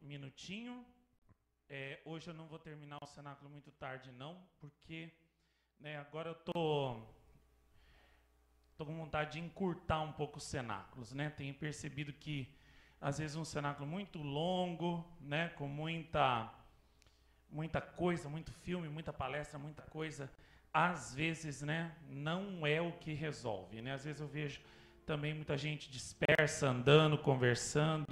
minutinho. Hoje eu não vou terminar o cenáculo muito tarde, não, porque agora eu tô com vontade de encurtar um pouco os cenáculos, né? Tenho percebido que, às vezes, um cenáculo muito longo, né, com muita coisa, muito filme, muita palestra, muita coisa, às vezes, né, não é o que resolve, né? Às vezes eu vejo também muita gente dispersa, andando, conversando,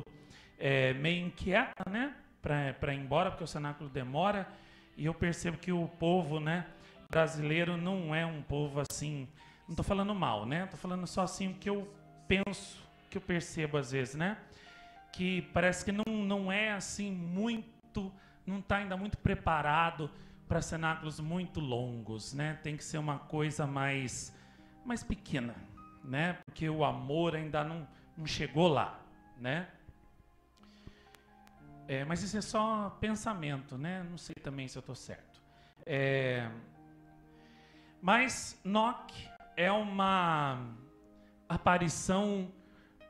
meio inquieta, né, para ir embora, porque o cenáculo demora, e eu percebo que o povo, né, brasileiro não é um povo assim, não estou falando mal, né, estou falando só assim o que eu penso, que eu percebo às vezes, né, que parece que não é assim muito, não está ainda muito preparado para cenáculos muito longos, né, tem que ser uma coisa mais pequena, né, porque o amor ainda não chegou lá, né. Mas isso é só pensamento, né? Não sei também se eu estou certo. Mas Enoque é uma aparição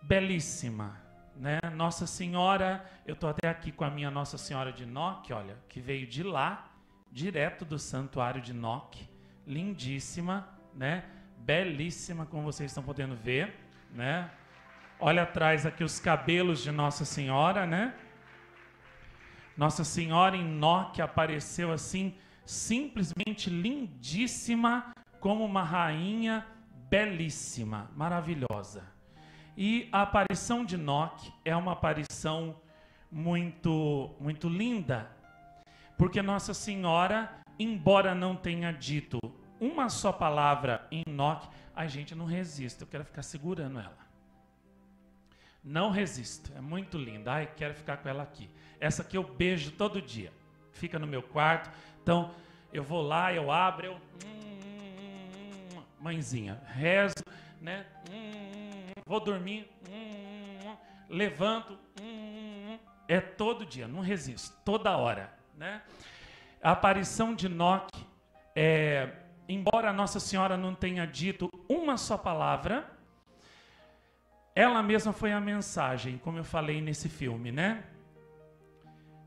belíssima, né? Nossa Senhora, eu estou até aqui com a minha Nossa Senhora de Enoque, olha, que veio de lá, direto do santuário de Enoque, lindíssima, né? Belíssima, como vocês estão podendo ver, né? Olha atrás aqui os cabelos de Nossa Senhora, né? Nossa Senhora em Enoque apareceu assim, simplesmente lindíssima, como uma rainha belíssima, maravilhosa. E a aparição de Enoque é uma aparição muito, muito linda, porque Nossa Senhora, embora não tenha dito uma só palavra em Enoque, a gente não resiste, eu quero ficar segurando ela. Não resisto, é muito linda. Ai, quero ficar com ela aqui. Essa aqui eu beijo todo dia. Fica no meu quarto. Então, eu vou lá, eu abro, mãezinha, rezo, né? Vou dormir, levanto, é todo dia, não resisto, toda hora, né? A aparição de Enoque, embora Nossa Senhora não tenha dito uma só palavra, ela mesma foi a mensagem, como eu falei nesse filme, né?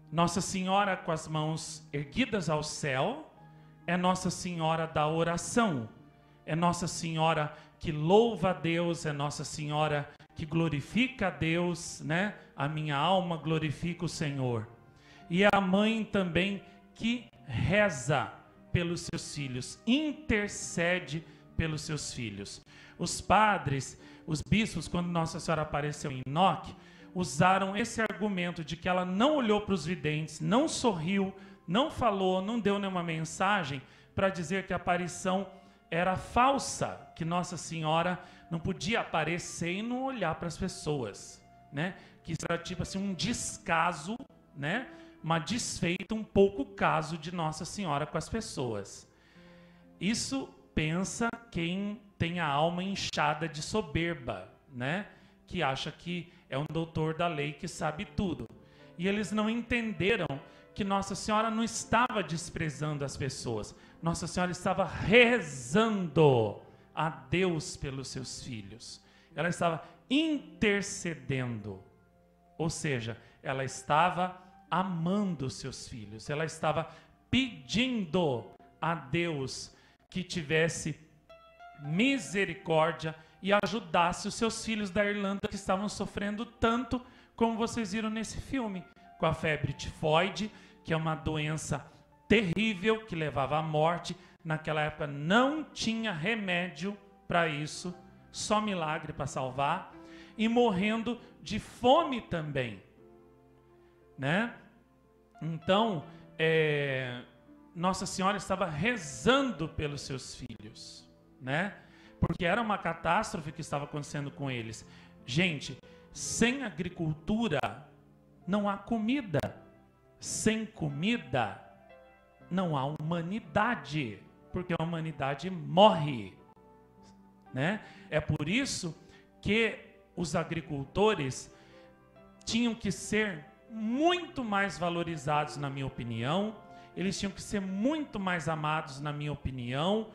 Nossa Senhora com as mãos erguidas ao céu é Nossa Senhora da oração, é Nossa Senhora que louva a Deus, é Nossa Senhora que glorifica a Deus, né? A minha alma glorifica o Senhor. E é a mãe também que reza pelos seus filhos, intercede pelos seus filhos. Os padres, os bispos, quando Nossa Senhora apareceu em Enoque, usaram esse argumento de que ela não olhou para os videntes, não sorriu, não falou, não deu nenhuma mensagem, para dizer que a aparição era falsa, que Nossa Senhora não podia aparecer e não olhar para as pessoas, né? Que isso era tipo assim um descaso, né? Uma desfeita, um pouco caso de Nossa Senhora com as pessoas. Isso pensa quem tem a alma inchada de soberba, né? Que acha que é um doutor da lei que sabe tudo. E eles não entenderam que Nossa Senhora não estava desprezando as pessoas. Nossa Senhora estava rezando a Deus pelos seus filhos. Ela estava intercedendo. Ou seja, ela estava amando os seus filhos. Ela estava pedindo a Deus que tivesse misericórdia e ajudasse os seus filhos da Irlanda que estavam sofrendo tanto, como vocês viram nesse filme, com a febre tifoide, que é uma doença terrível que levava à morte. Naquela época não tinha remédio para isso, só milagre para salvar, e morrendo de fome também, né? Então, Nossa Senhora estava rezando pelos seus filhos, né? Porque era uma catástrofe que estava acontecendo com eles. Gente, sem agricultura não há comida. Sem comida não há humanidade, porque a humanidade morre, né? É por isso que os agricultores tinham que ser muito mais valorizados, na minha opinião. Eles tinham que ser muito mais amados, na minha opinião,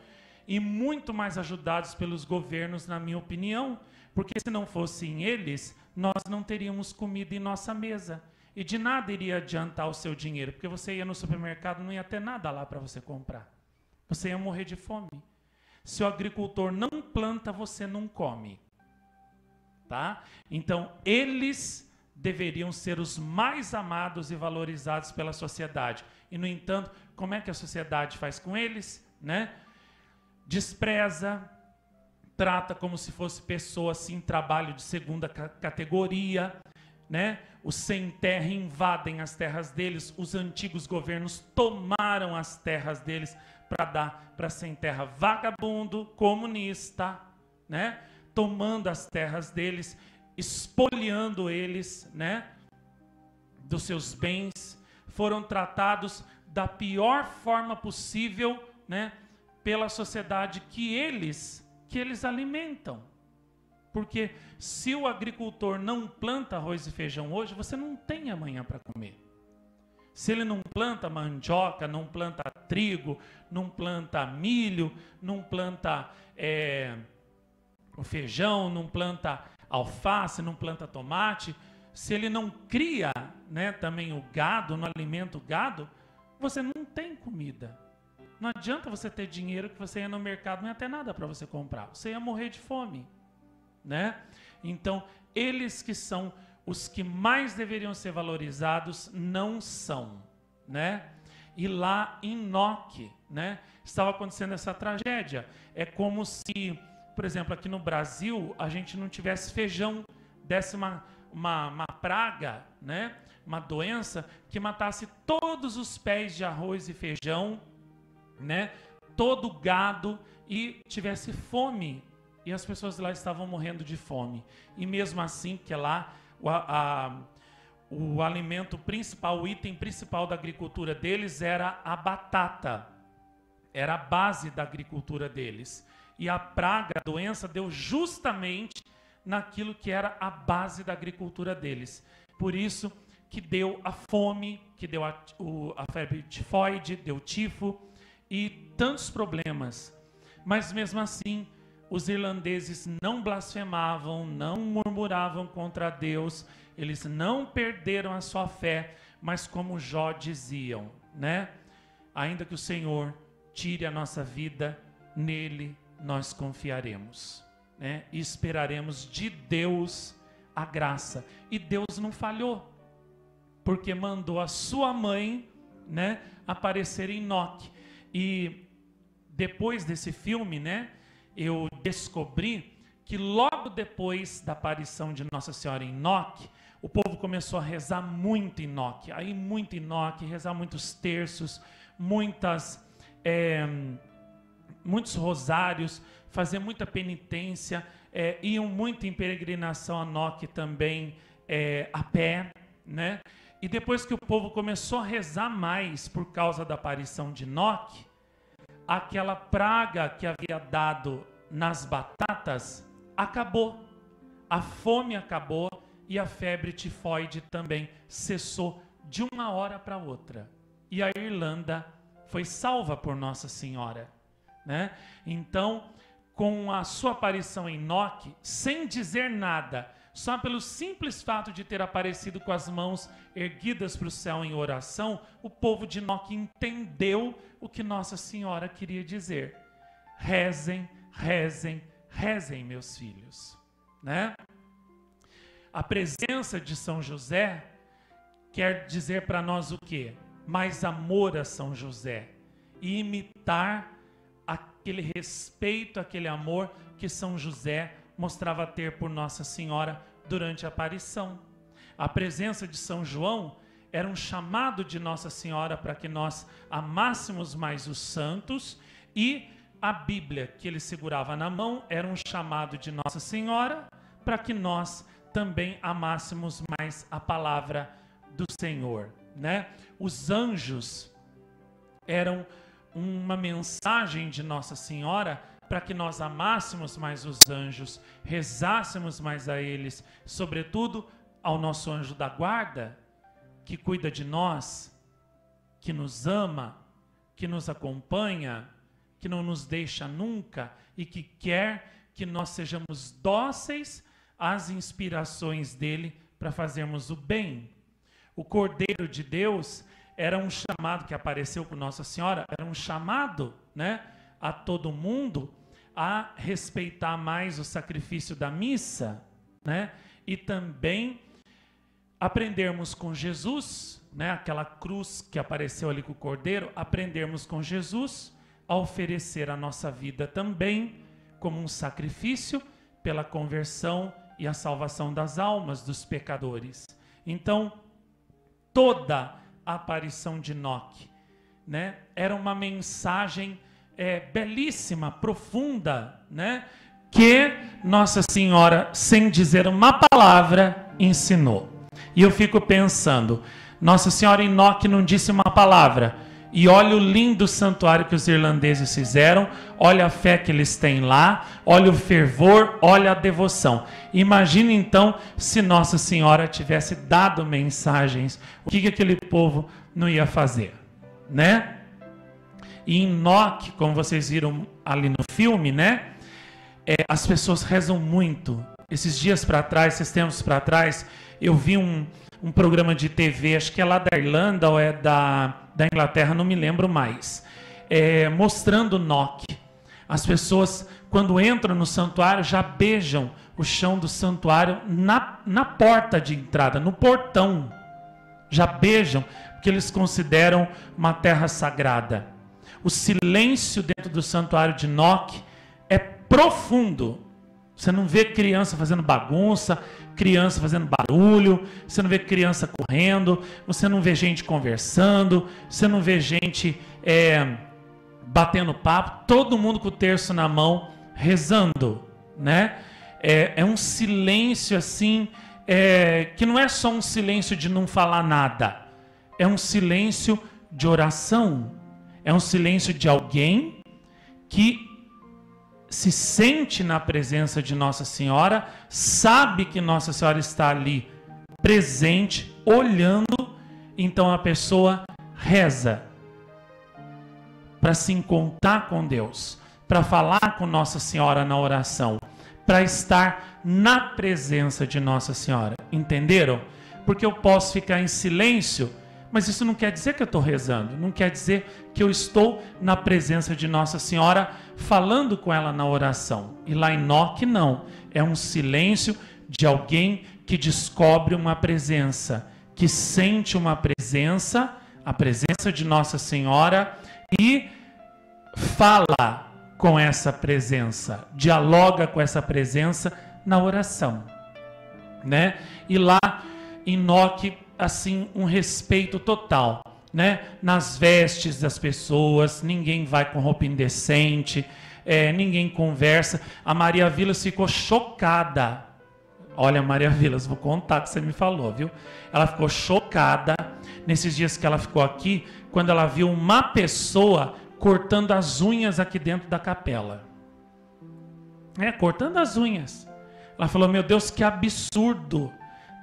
e muito mais ajudados pelos governos, na minha opinião, porque se não fossem eles, nós não teríamos comida em nossa mesa. E de nada iria adiantar o seu dinheiro, porque você ia no supermercado e não ia ter nada lá para você comprar. Você ia morrer de fome. Se o agricultor não planta, você não come. Tá? Então, eles deveriam ser os mais amados e valorizados pela sociedade. E, no entanto, como é que a sociedade faz com eles? Né? Despreza, trata como se fosse pessoa assim, trabalho de segunda categoria, né? Os sem terra invadem as terras deles, os antigos governos tomaram as terras deles para dar para sem terra vagabundo, comunista, né? Tomando as terras deles, espoliando eles, né? Dos seus bens, foram tratados da pior forma possível, né? Pela sociedade que eles alimentam. Porque se o agricultor não planta arroz e feijão hoje, você não tem amanhã para comer. Se ele não planta mandioca, não planta trigo, não planta milho, não planta o feijão, não planta alface, não planta tomate, se ele não cria, né, também o gado, não alimenta o gado, você não tem comida. Não adianta você ter dinheiro que você ia no mercado, não ia ter nada para você comprar. Você ia morrer de fome, né? Então, eles que são os que mais deveriam ser valorizados, não são, né? E lá em Enoque, né, estava acontecendo essa tragédia. É como se, por exemplo, aqui no Brasil, a gente não tivesse feijão, desse uma praga, né, uma doença que matasse todos os pés de arroz e feijão, né, todo o gado, e tivesse fome, e as pessoas lá estavam morrendo de fome. E mesmo assim, que lá o alimento principal, o item principal da agricultura deles era a batata, era a base da agricultura deles. E a praga, a doença, deu justamente naquilo que era a base da agricultura deles. Por isso que deu a fome, que deu a febre tifoide, deu tifo e tantos problemas. Mas mesmo assim, os irlandeses não blasfemavam, não murmuravam contra Deus, eles não perderam a sua fé, mas como Jó diziam, né? Ainda que o Senhor tire a nossa vida, nele nós confiaremos, né? E esperaremos de Deus a graça. E Deus não falhou, porque mandou a sua mãe, né, aparecer em Enoque. E depois desse filme, né, eu descobri que logo depois da aparição de Nossa Senhora em Enoque, o povo começou a rezar muito em Enoque, aí muito em Enoque, rezar muitos terços, muitos rosários, fazer muita penitência, iam muito em peregrinação a Enoque também, a pé, né? E depois que o povo começou a rezar mais por causa da aparição de Enoque, aquela praga que havia dado nas batatas acabou, a fome acabou e a febre tifoide também cessou de uma hora para outra. E a Irlanda foi salva por Nossa Senhora, né? Então, com a sua aparição em Enoque, sem dizer nada, só pelo simples fato de ter aparecido com as mãos erguidas para o céu em oração, o povo de Enoque entendeu o que Nossa Senhora queria dizer. Rezem, rezem, rezem, meus filhos, né? A presença de São José quer dizer para nós o quê? Mais amor a São José e imitar aquele respeito, aquele amor que São José mostrava ter por Nossa Senhora durante a aparição. A presença de São João era um chamado de Nossa Senhora para que nós amássemos mais os santos, e a Bíblia que ele segurava na mão era um chamado de Nossa Senhora para que nós também amássemos mais a palavra do Senhor, né? Os anjos eram uma mensagem de Nossa Senhora para que nós amássemos mais os anjos, rezássemos mais a eles, sobretudo ao nosso anjo da guarda, que cuida de nós, que nos ama, que nos acompanha, que não nos deixa nunca e que quer que nós sejamos dóceis às inspirações dele para fazermos o bem. O Cordeiro de Deus era um chamado que apareceu com Nossa Senhora, era um chamado, né, a todo mundo a respeitar mais o sacrifício da missa, né, e também aprendermos com Jesus, né, aquela cruz que apareceu ali com o Cordeiro, aprendermos com Jesus a oferecer a nossa vida também como um sacrifício pela conversão e a salvação das almas dos pecadores. Então, toda a aparição de Enoque, né, era uma mensagem belíssima, profunda, né, que Nossa Senhora, sem dizer uma palavra, ensinou. E eu fico pensando, Nossa Senhora Enoque não disse uma palavra, e olha o lindo santuário que os irlandeses fizeram, olha a fé que eles têm lá, olha o fervor, olha a devoção. Imagina então se Nossa Senhora tivesse dado mensagens, o que aquele povo não ia fazer, né? E Enoque, como vocês viram ali no filme, né? As pessoas rezam muito. Esses dias para trás, esses tempos para trás, eu vi um programa de TV, acho que é lá da Irlanda ou é da Inglaterra, não me lembro mais, mostrando Enoque. As pessoas, quando entram no santuário, já beijam o chão do santuário na porta de entrada, no portão. Já beijam, porque eles consideram uma terra sagrada. O silêncio dentro do santuário de Enoque é profundo. Você não vê criança fazendo bagunça, criança fazendo barulho, você não vê criança correndo, você não vê gente conversando, você não vê gente batendo papo, todo mundo com o terço na mão, rezando, né? É um silêncio assim, que não é só um silêncio de não falar nada, é um silêncio de oração, é um silêncio de alguém que se sente na presença de Nossa Senhora, sabe que Nossa Senhora está ali presente, olhando, então a pessoa reza para se encontrar com Deus, para falar com Nossa Senhora na oração, para estar na presença de Nossa Senhora. Entenderam? Porque eu posso ficar em silêncio, mas isso não quer dizer que eu estou rezando, não quer dizer que eu estou na presença de Nossa Senhora falando com ela na oração. E lá em Enoque não, é um silêncio de alguém que descobre uma presença, que sente uma presença, a presença de Nossa Senhora, e fala com essa presença, dialoga com essa presença na oração, né? E lá em Enoque, assim, um respeito total, né? Nas vestes das pessoas, ninguém vai com roupa indecente, ninguém conversa. A Maria Vilas ficou chocada. Olha, Maria Vilas, vou contar o que você me falou, viu? Ela ficou chocada nesses dias que ela ficou aqui, quando ela viu uma pessoa cortando as unhas aqui dentro da capela. Cortando as unhas. Ela falou, meu Deus, que absurdo.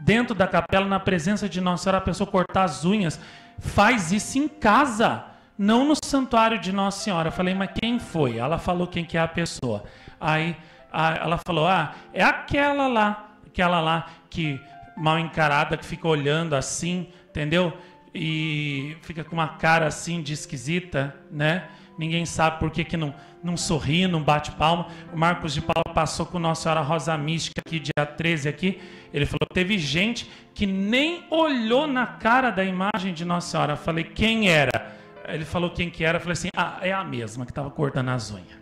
Dentro da capela, na presença de Nossa Senhora, a pessoa cortar as unhas. Faz isso em casa, não no santuário de Nossa Senhora. Eu falei, mas quem foi? Ela falou quem que é a pessoa. Aí ela falou, é aquela lá que mal encarada, que fica olhando assim, entendeu? E fica com uma cara assim de esquisita, né? Ninguém sabe por que não sorri, não bate palma. O Marcos de Paula passou com Nossa Senhora Rosa Mística aqui, dia 13 aqui. Ele falou, teve gente que nem olhou na cara da imagem de Nossa Senhora. Eu falei, quem era? Ele falou quem que era. Eu falei assim, é a mesma que estava cortando as unhas,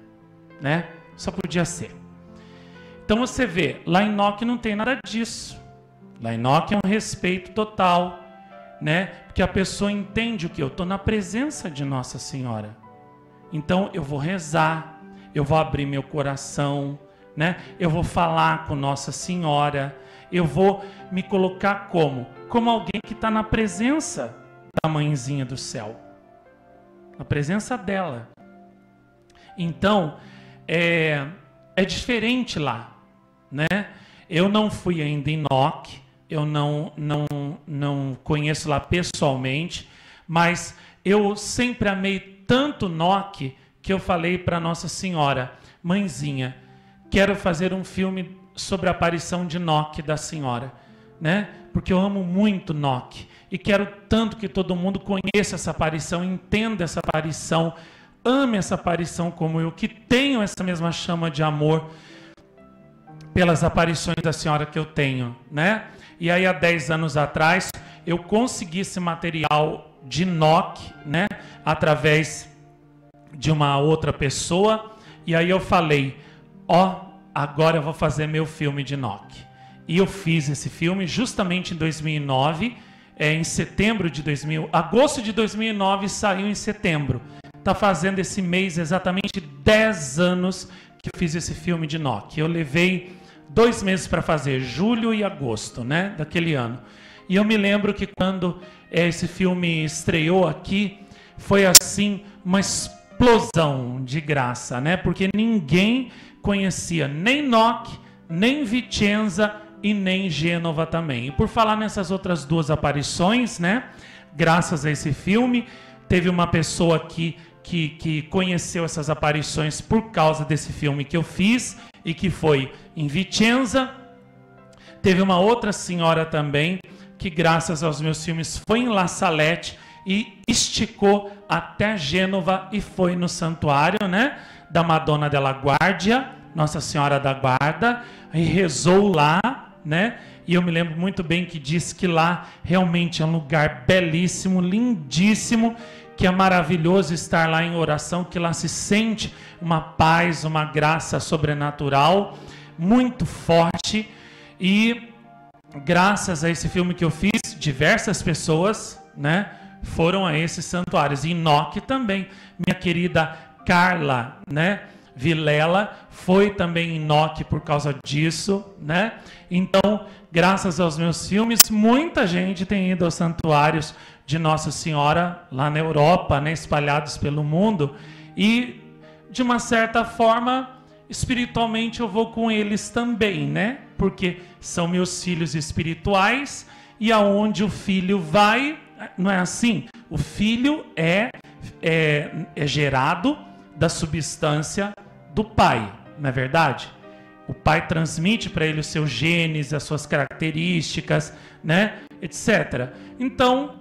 né? Só podia ser. Então você vê, lá em Enoque não tem nada disso. Lá em Enoque é um respeito total, né? Porque a pessoa entende o que? Eu estou na presença de Nossa Senhora. Então eu vou rezar, eu vou abrir meu coração, né? Eu vou falar com Nossa Senhora, eu vou me colocar como alguém que está na presença da mãezinha do céu, na presença dela. Então é diferente lá, né? Eu não fui ainda em Enoque, eu não conheço lá pessoalmente, mas eu sempre amei tanto Enoque que eu falei para Nossa Senhora, mãezinha, quero fazer um filme sobre a aparição de Enoque da Senhora, né? Porque eu amo muito Enoque. e quero tanto que todo mundo conheça essa aparição, entenda essa aparição, ame essa aparição como eu, que tenho essa mesma chama de amor pelas aparições da senhora que eu tenho, né? E aí há 10 anos atrás eu consegui esse material de Enoque, né? Através de uma outra pessoa, e aí eu falei, agora eu vou fazer meu filme de Enoque. E eu fiz esse filme justamente em 2009, em setembro de agosto de 2009 saiu em setembro. Está fazendo esse mês exatamente 10 anos que eu fiz esse filme de Enoque. Eu levei 2 meses para fazer, julho e agosto, né, daquele ano. E eu me lembro que quando esse filme estreou aqui, foi assim uma explosão de graça, né? Porque ninguém conhecia nem Enoque, nem Vicenza e nem Gênova também. E por falar nessas outras 2 aparições, né? Graças a esse filme, teve uma pessoa aqui que conheceu essas aparições por causa desse filme que eu fiz e que foi em Vicenza. Teve uma outra senhora também que, graças aos meus filmes, foi em La Salette e esticou até Gênova e foi no santuário, né, da Madonna della Guardia, Nossa Senhora da Guarda, e rezou lá, né? E eu me lembro muito bem que disse que lá realmente é um lugar belíssimo, lindíssimo, que é maravilhoso estar lá em oração, que lá se sente uma paz, uma graça sobrenatural muito forte. E graças a esse filme que eu fiz, diversas pessoas, né, foram a esses santuários. E Enoque também, minha querida Carla, né, Vilela, foi também em Enoque por causa disso, né? Então, graças aos meus filmes, muita gente tem ido aos santuários de Nossa Senhora lá na Europa, né, espalhados pelo mundo, e de uma certa forma, espiritualmente eu vou com eles também, né? Porque são meus filhos espirituais, e aonde o filho vai, não é assim? O filho é gerado da substância do pai, não é verdade? O pai transmite para ele os seus genes, as suas características, né, etc. Então,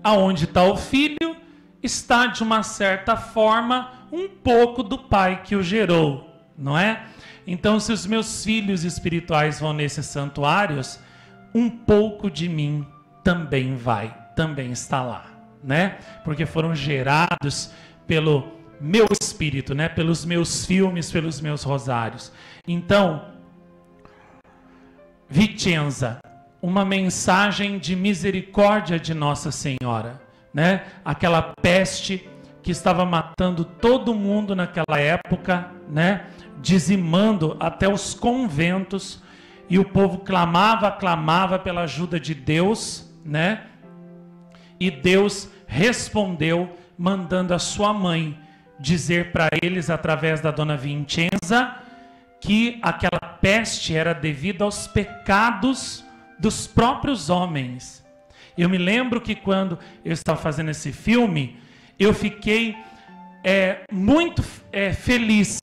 aonde está o filho, está de uma certa forma um pouco do pai que o gerou, não é? Então, se os meus filhos espirituais vão nesses santuários, um pouco de mim também vai, também está lá, né? Porque foram gerados pelo meu espírito, né? Pelos meus filmes, pelos meus rosários. Então, Vicenza, uma mensagem de misericórdia de Nossa Senhora, né? Aquela peste que estava matando todo mundo naquela época, né? Dizimando até os conventos, e o povo clamava pela ajuda de Deus, né? E Deus respondeu mandando a sua mãe dizer para eles, através da dona Vicenza, que aquela peste era devida aos pecados dos próprios homens. Eu me lembro que quando eu estava fazendo esse filme, eu fiquei muito feliz,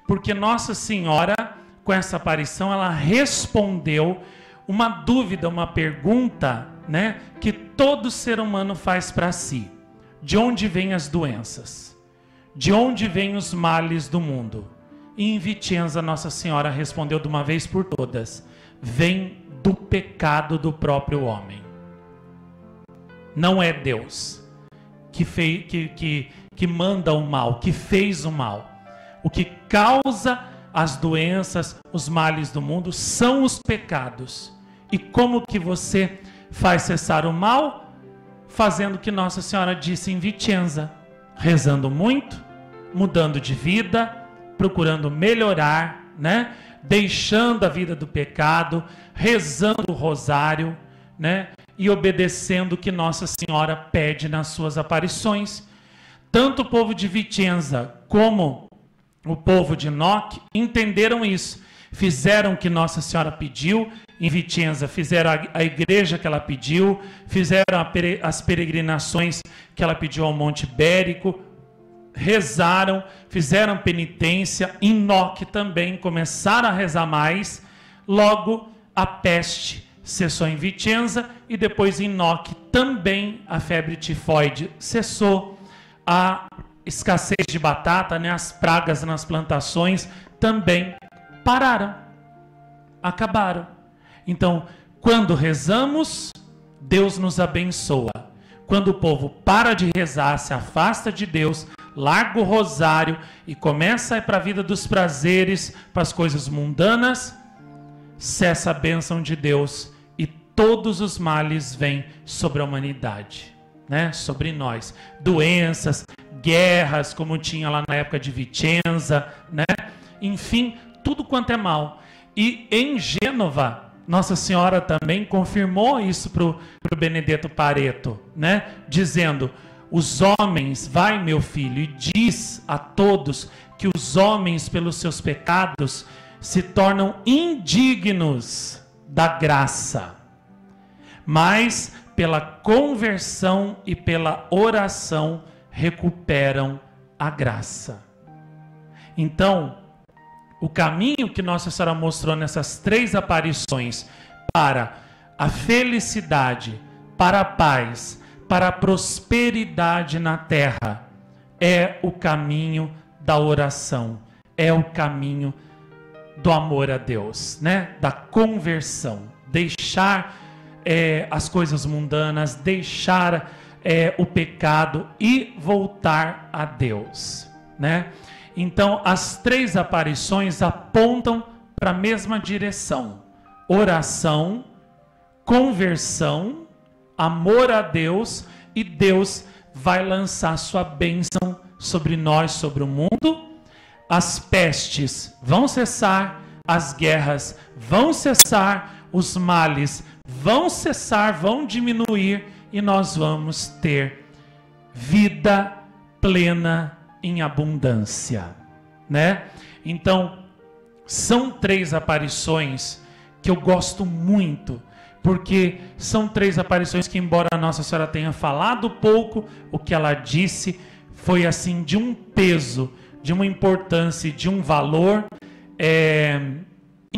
porque Nossa Senhora, com essa aparição, ela respondeu uma dúvida, uma pergunta, né, que todo ser humano faz para si. De onde vêm as doenças? De onde vêm os males do mundo? E em Vicenza, Nossa Senhora respondeu de uma vez por todas: vem do pecado do próprio homem. Não é Deus que manda o mal, que fez o mal. O que causa as doenças, os males do mundo, são os pecados. E como que você faz cessar o mal? Fazendo o que Nossa Senhora disse em Vicenza: rezando muito, mudando de vida, procurando melhorar, né? Deixando a vida do pecado, rezando o rosário, né? E obedecendo o que Nossa Senhora pede nas suas aparições. Tanto o povo de Vicenza como o povo de Enoque entenderam isso, fizeram o que Nossa Senhora pediu. Em Vicenza fizeram a igreja que ela pediu, fizeram as peregrinações que ela pediu ao Monte Ibérico, rezaram, fizeram penitência. Em Enoque também começaram a rezar mais. Logo a peste cessou em Vicenza e depois em Enoque também a febre tifoide cessou. A escassez de batata, né, as pragas nas plantações também pararam, acabaram. Então, quando rezamos, Deus nos abençoa. Quando o povo para de rezar, se afasta de Deus, larga o rosário e começa a ir para a vida dos prazeres, para as coisas mundanas, cessa a bênção de Deus e todos os males vêm sobre a humanidade, né? Sobre nós. Doenças, guerras, como tinha lá na época de Vicenza, né? Enfim, tudo quanto é mal. E em Gênova, Nossa Senhora também confirmou isso para o Benedetto Pareto, né? Dizendo: os homens, vai meu filho, e diz a todos que os homens pelos seus pecados se tornam indignos da graça, mas pela conversão e pela oração recuperam a graça. Então, o caminho que Nossa Senhora mostrou nessas 3 aparições para a felicidade, para a paz, para a prosperidade na terra, é o caminho da oração, é o caminho do amor a Deus, né? Da conversão, deixar as coisas mundanas, deixar o pecado e voltar a Deus, né? Então, as 3 aparições apontam para a mesma direção: oração, conversão, amor a Deus, e Deus vai lançar sua bênção sobre nós, sobre o mundo. As pestes vão cessar, as guerras vão cessar, os males vão cessar, vão diminuir, e nós vamos ter vida plena em abundância, né? Então, são 3 aparições que eu gosto muito, porque são 3 aparições que, embora a Nossa Senhora tenha falado pouco, o que ela disse foi assim de um peso, de uma importância, de um valor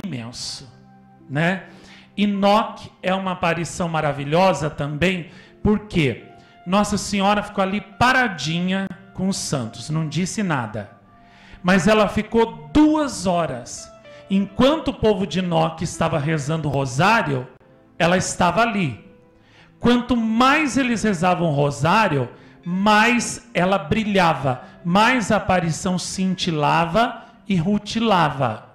imenso, né? Enoque é uma aparição maravilhosa também, porque Nossa Senhora ficou ali paradinha com os santos, não disse nada, mas ela ficou 2 horas, enquanto o povo de Enoque estava rezando o rosário, ela estava ali. Quanto mais eles rezavam o rosário, mais ela brilhava, mais a aparição cintilava e rutilava.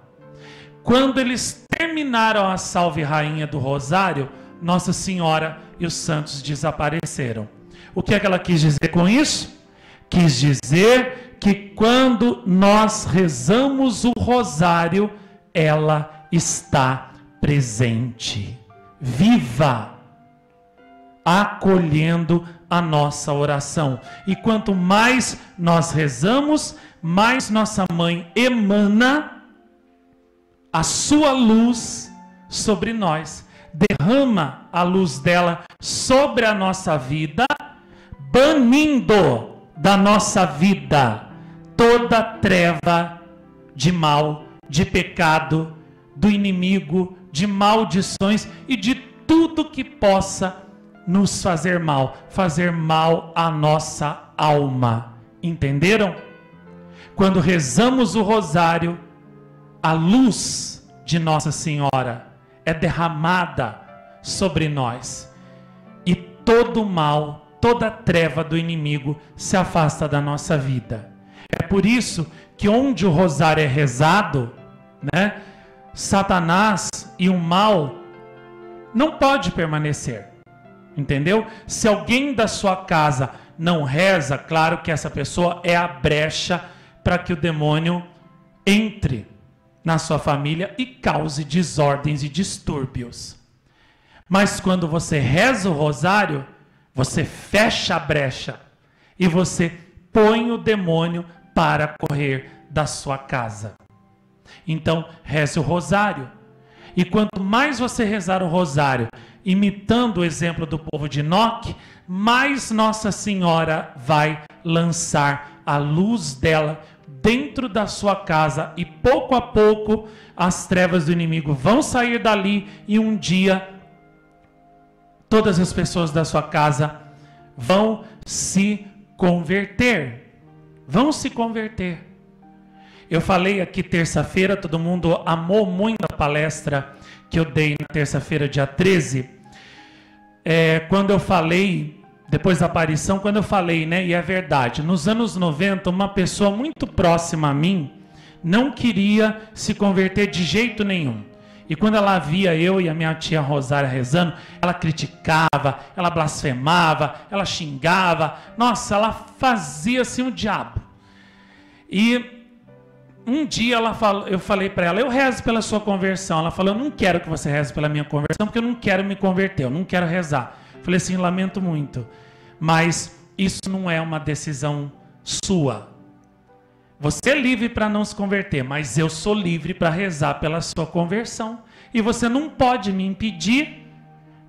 Quando eles terminaram a Salve Rainha do rosário, Nossa Senhora e os santos desapareceram. O que é que ela quis dizer com isso? Quis dizer que quando nós rezamos o rosário, ela está presente, viva, acolhendo a nossa oração. E quanto mais nós rezamos, mais nossa mãe emana a sua luz sobre nós, derrama a luz dela sobre a nossa vida, banindo da nossa vida toda treva de mal, de pecado, do inimigo, de maldições e de tudo que possa nos fazer mal à nossa alma. Entenderam? Quando rezamos o rosário, a luz de Nossa Senhora é derramada sobre nós e todo mal, toda treva do inimigo se afasta da nossa vida. É por isso que onde o rosário é rezado, né, Satanás e o mal não pode permanecer. Entendeu? Se alguém da sua casa não reza, claro que essa pessoa é a brecha para que o demônio entre na sua família e cause desordens e distúrbios. Mas quando você reza o rosário, você fecha a brecha e você põe o demônio para correr da sua casa. Então, reze o rosário. E quanto mais você rezar o rosário, imitando o exemplo do povo de Enoque, mais Nossa Senhora vai lançar a luz dela dentro da sua casa e pouco a pouco as trevas do inimigo vão sair dali e um dia todas as pessoas da sua casa vão se converter. Vão se converter. Eu falei aqui terça-feira, todo mundo amou muito a palestra que eu dei na terça-feira, dia 13. Quando eu falei, depois da aparição, quando eu falei, né, e é verdade, nos anos 90, uma pessoa muito próxima a mim não queria se converter de jeito nenhum. E quando ela via eu e a minha tia Rosária rezando, ela criticava, ela blasfemava, ela xingava. Nossa, ela fazia assim o diabo. E um dia eu falei para ela, eu rezo pela sua conversão. Ela falou, eu não quero que você reze pela minha conversão, porque eu não quero me converter, eu não quero rezar. Eu falei assim, lamento muito, mas isso não é uma decisão sua. Você é livre para não se converter, mas eu sou livre para rezar pela sua conversão. E você não pode me impedir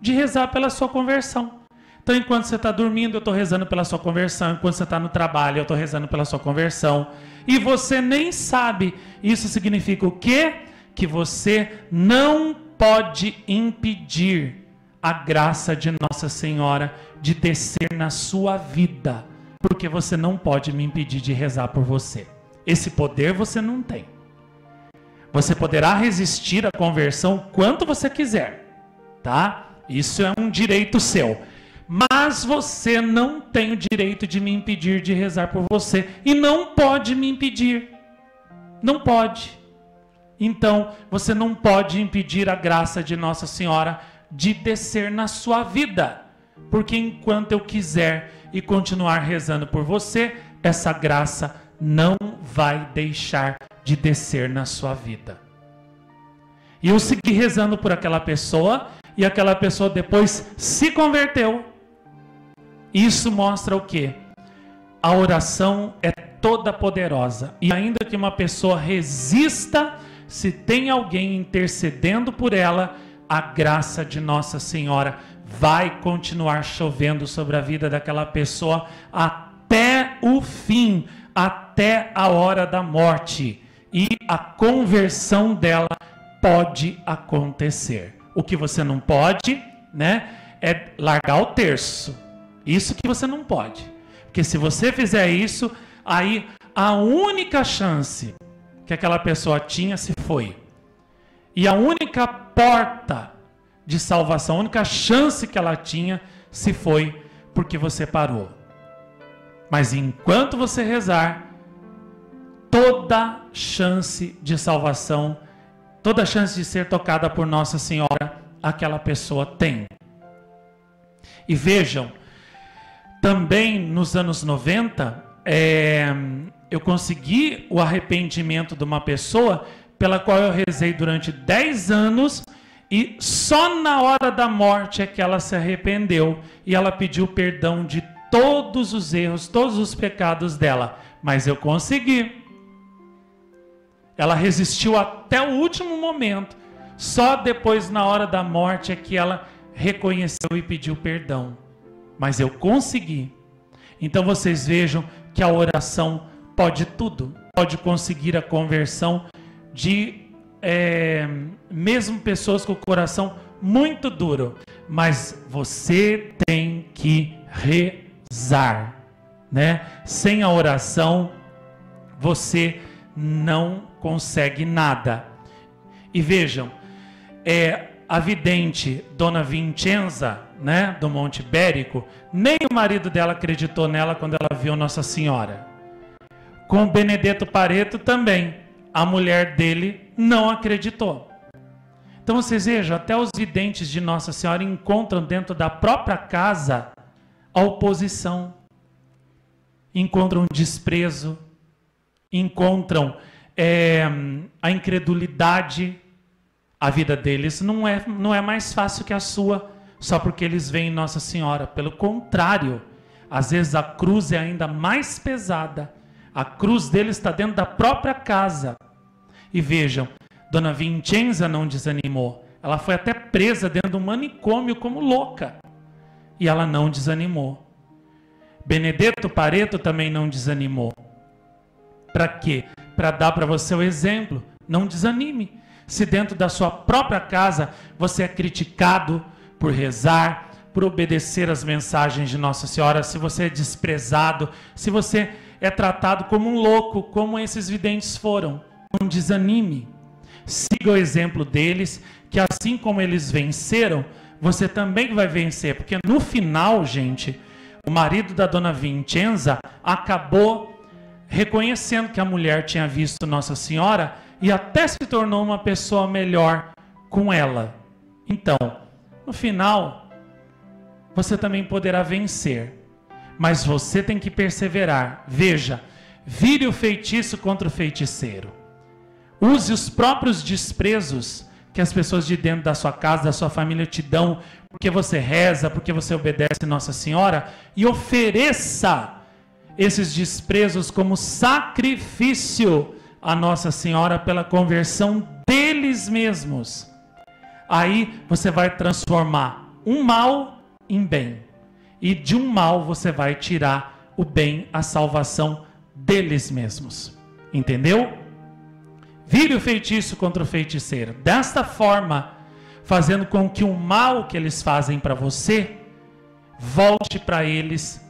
de rezar pela sua conversão. Então, enquanto você está dormindo, eu estou rezando pela sua conversão. Enquanto você está no trabalho, eu estou rezando pela sua conversão. E você nem sabe. Isso significa o quê? Que você não pode impedir a graça de Nossa Senhora de descer na sua vida. Porque você não pode me impedir de rezar por você. Esse poder você não tem. Você poderá resistir à conversão quanto você quiser, tá? Isso é um direito seu. Mas você não tem o direito de me impedir de rezar por você. E não pode me impedir. Não pode. Então, você não pode impedir a graça de Nossa Senhora de descer na sua vida. Porque enquanto eu quiser e continuar rezando por você, essa graça não vai deixar de descer na sua vida. E eu segui rezando por aquela pessoa, e aquela pessoa depois se converteu. Isso mostra o quê? A oração é toda poderosa. E ainda que uma pessoa resista, se tem alguém intercedendo por ela, a graça de Nossa Senhora vai continuar chovendo sobre a vida daquela pessoa até o fim, até a hora da morte. E a conversão dela pode acontecer. O que você não pode, né, é largar o terço. Isso que você não pode. Porque se você fizer isso, aí a única chance que aquela pessoa tinha se foi. E a única porta de salvação, a única chance que ela tinha se foi porque você parou. Mas enquanto você rezar, toda chance de salvação, toda chance de ser tocada por Nossa Senhora, aquela pessoa tem. E vejam, também nos anos 90, eu consegui o arrependimento de uma pessoa pela qual eu rezei durante 10 anos e só na hora da morte é que ela se arrependeu e ela pediu perdão de todos os erros, todos os pecados dela. Mas eu consegui. Ela resistiu até o último momento. Só depois, na hora da morte, é que ela reconheceu e pediu perdão. Mas eu consegui. Então vocês vejam que a oração pode tudo. Pode conseguir a conversão de mesmo pessoas com o coração muito duro. Mas você tem que rezar, né? Sem a oração, você não consegue nada. E vejam, a vidente Dona Vincenza, né, do Monte Ibérico, nem o marido dela acreditou nela quando ela viu Nossa Senhora. Com Benedetto Pareto também, a mulher dele não acreditou. Então vocês vejam, até os videntes de Nossa Senhora encontram dentro da própria casa a oposição, encontram desprezo, encontram a incredulidade. A vida deles não é mais fácil que a sua, só porque eles veem Nossa Senhora. Pelo contrário, às vezes a cruz é ainda mais pesada. A cruz deles está dentro da própria casa. E vejam, Dona Vincenza não desanimou. Ela foi até presa dentro de um manicômio como louca. E ela não desanimou. Benedetto Pareto também não desanimou. Para quê? Para dar para você o exemplo. Não desanime. Se dentro da sua própria casa você é criticado por rezar, por obedecer às mensagens de Nossa Senhora, se você é desprezado, se você é tratado como um louco, como esses videntes foram, não desanime. Siga o exemplo deles, que assim como eles venceram, você também vai vencer. Porque no final, gente, o marido da dona Vincenza acabou reconhecendo que a mulher tinha visto Nossa Senhora e até se tornou uma pessoa melhor com ela. Então, no final, você também poderá vencer. Mas você tem que perseverar. Veja, vire o feitiço contra o feiticeiro. Use os próprios desprezos que as pessoas de dentro da sua casa, da sua família te dão, porque você reza, porque você obedece Nossa Senhora, e ofereça esses desprezos como sacrifício a Nossa Senhora pela conversão deles mesmos. Aí você vai transformar um mal em bem. E de um mal você vai tirar o bem, a salvação deles mesmos. Entendeu? Vire o feitiço contra o feiticeiro. Desta forma, fazendo com que o mal que eles fazem para você volte para eles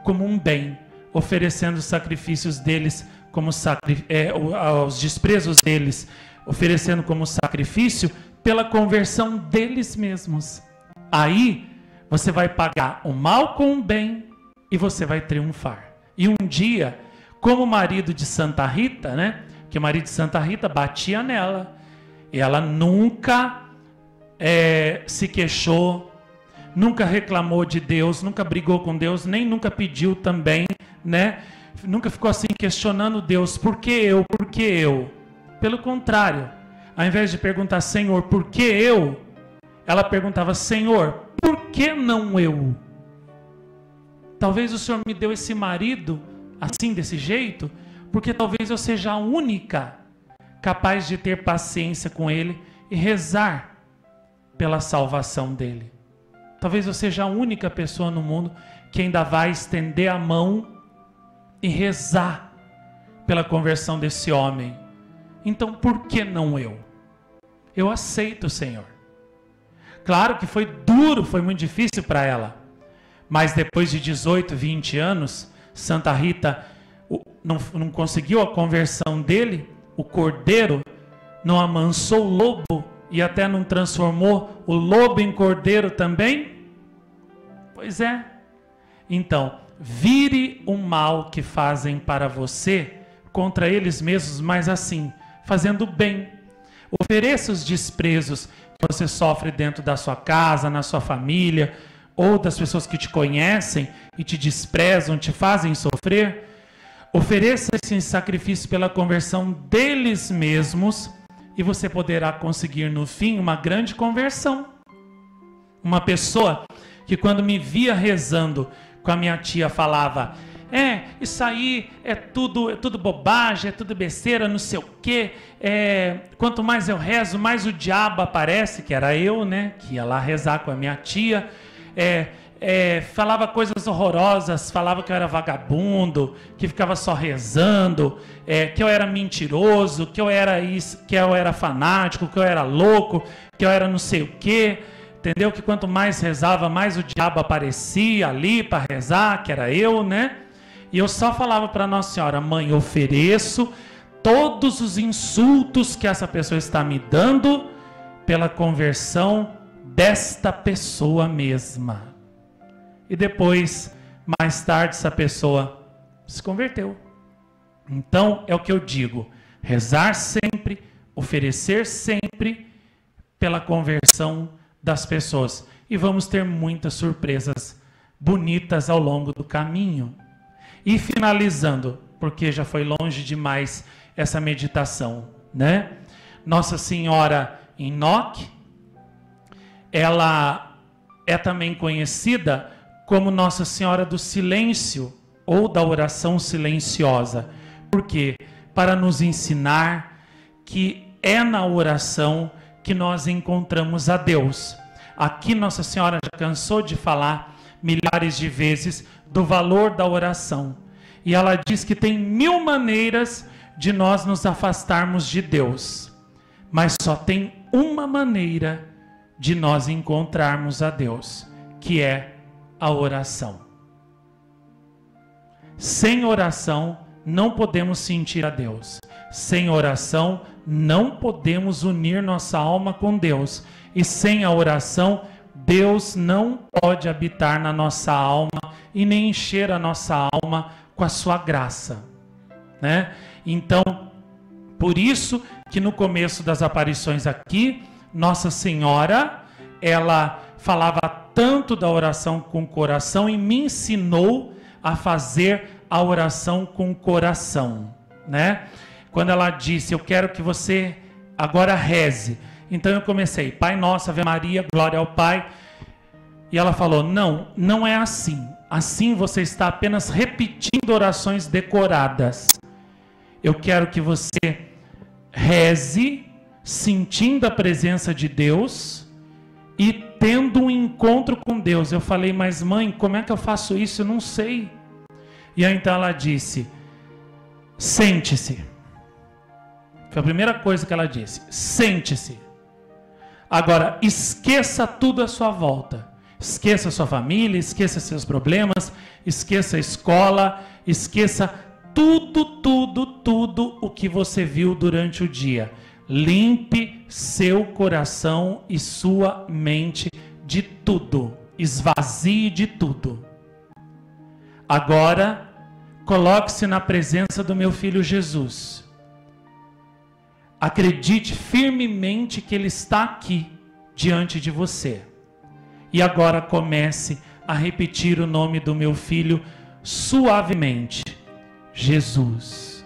como um bem, oferecendo os sacrifícios deles como os desprezos deles, oferecendo como sacrifício pela conversão deles mesmos. Aí você vai pagar o mal com o bem e você vai triunfar. E um dia, como o marido de Santa Rita, né? Que o marido de Santa Rita batia nela. E ela nunca se queixou, nunca reclamou de Deus, nunca brigou com Deus, nem nunca pediu também, né? Nunca ficou assim questionando Deus, por que eu, por que eu? Pelo contrário, ao invés de perguntar, Senhor, por que eu? Ela perguntava, Senhor, por que não eu? Talvez o Senhor me deu esse marido assim, desse jeito, porque talvez eu seja a única capaz de ter paciência com ele e rezar pela salvação dele. Talvez eu seja a única pessoa no mundo que ainda vai estender a mão e rezar pela conversão desse homem. Então, por que não eu? Eu aceito, Senhor. Claro que foi duro, foi muito difícil para ela. Mas depois de 18, 20 anos, Santa Rita não conseguiu a conversão dele, o cordeiro não amansou o lobo e até não transformou o lobo em cordeiro também? Pois é. Então, vire o mal que fazem para você contra eles mesmos, mas assim, fazendo bem. Ofereça os desprezos que você sofre dentro da sua casa, na sua família, ou das pessoas que te conhecem e te desprezam, te fazem sofrer. Ofereça esse sacrifício pela conversão deles mesmos e você poderá conseguir no fim uma grande conversão. Uma pessoa que quando me via rezando com a minha tia falava, isso aí é tudo bobagem, é tudo besteira, não sei o quê. Quanto mais eu rezo, mais o diabo aparece, que era eu, né? Que ia lá rezar com a minha tia. Falava coisas horrorosas, falava que eu era vagabundo, que ficava só rezando, que eu era mentiroso, que eu era isso, que eu era fanático, que eu era louco, que eu era não sei o quê. Entendeu? Que quanto mais rezava, mais o diabo aparecia ali para rezar, que era eu, né? E eu só falava para Nossa Senhora, mãe, eu ofereço todos os insultos que essa pessoa está me dando pela conversão desta pessoa mesma. E depois, mais tarde, essa pessoa se converteu. Então, é o que eu digo, rezar sempre, oferecer sempre pela conversão das pessoas. E vamos ter muitas surpresas bonitas ao longo do caminho. E finalizando, porque já foi longe demais essa meditação, né? Nossa Senhora em Enoque, ela é também conhecida como Nossa Senhora do Silêncio ou da oração silenciosa. Por quê? Para nos ensinar que é na oração que nós encontramos a Deus. Aqui Nossa Senhora já cansou de falar milhares de vezes do valor da oração. E ela diz que tem 1000 maneiras de nós nos afastarmos de Deus. Mas só tem uma maneira de nós encontrarmos a Deus, que é a oração. Sem oração, não podemos sentir a Deus. Sem oração, não podemos unir nossa alma com Deus. E sem a oração, Deus não pode habitar na nossa alma e nem encher a nossa alma com a sua graça, né? Então, por isso que no começo das aparições aqui, Nossa Senhora, ela falava tanto da oração com o coração e me ensinou a fazer a oração com o coração, né? Quando ela disse, eu quero que você agora reze. Então eu comecei, Pai Nosso, Ave Maria, glória ao Pai. E ela falou, não é assim. Assim você está apenas repetindo orações decoradas. Eu quero que você reze, sentindo a presença de Deus e tendo um encontro com Deus. Eu falei, mas mãe, como é que eu faço isso? Eu não sei. E aí então ela disse, sente-se. Foi a primeira coisa que ela disse, sente-se. Agora, esqueça tudo à sua volta. Esqueça a sua família, esqueça seus problemas, esqueça a escola, esqueça tudo o que você viu durante o dia. Limpe seu coração e sua mente de tudo. Esvazie de tudo. Agora, coloque-se na presença do meu filho Jesus. Acredite firmemente que Ele está aqui, diante de você. E agora comece a repetir o nome do meu filho suavemente. Jesus,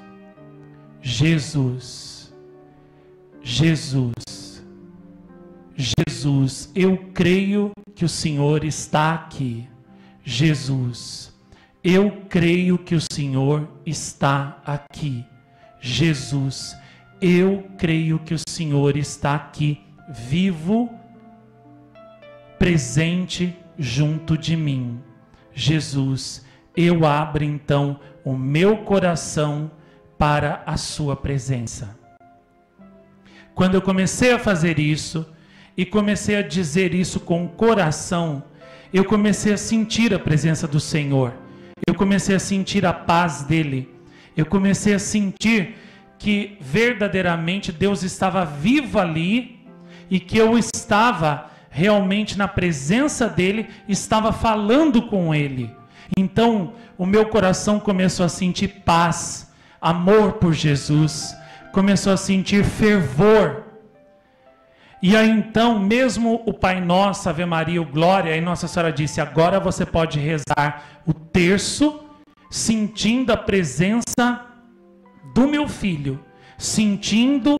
Jesus, Jesus, Jesus, eu creio que o Senhor está aqui. Jesus, eu creio que o Senhor está aqui. Jesus, eu creio que o Senhor está aqui, vivo, presente junto de mim. Jesus, eu abro então o meu coração para a sua presença. Quando eu comecei a fazer isso, e comecei a dizer isso com o coração, eu comecei a sentir a presença do Senhor. Eu comecei a sentir a paz dEle. Eu comecei a sentir que verdadeiramente Deus estava vivo ali e que eu estava realmente na presença dEle, estava falando com Ele. Então, o meu coração começou a sentir paz, amor por Jesus, começou a sentir fervor. E aí então, mesmo o Pai Nosso, Ave Maria, o Glória, aí Nossa Senhora disse, agora você pode rezar o terço, sentindo a presença do meu filho, sentindo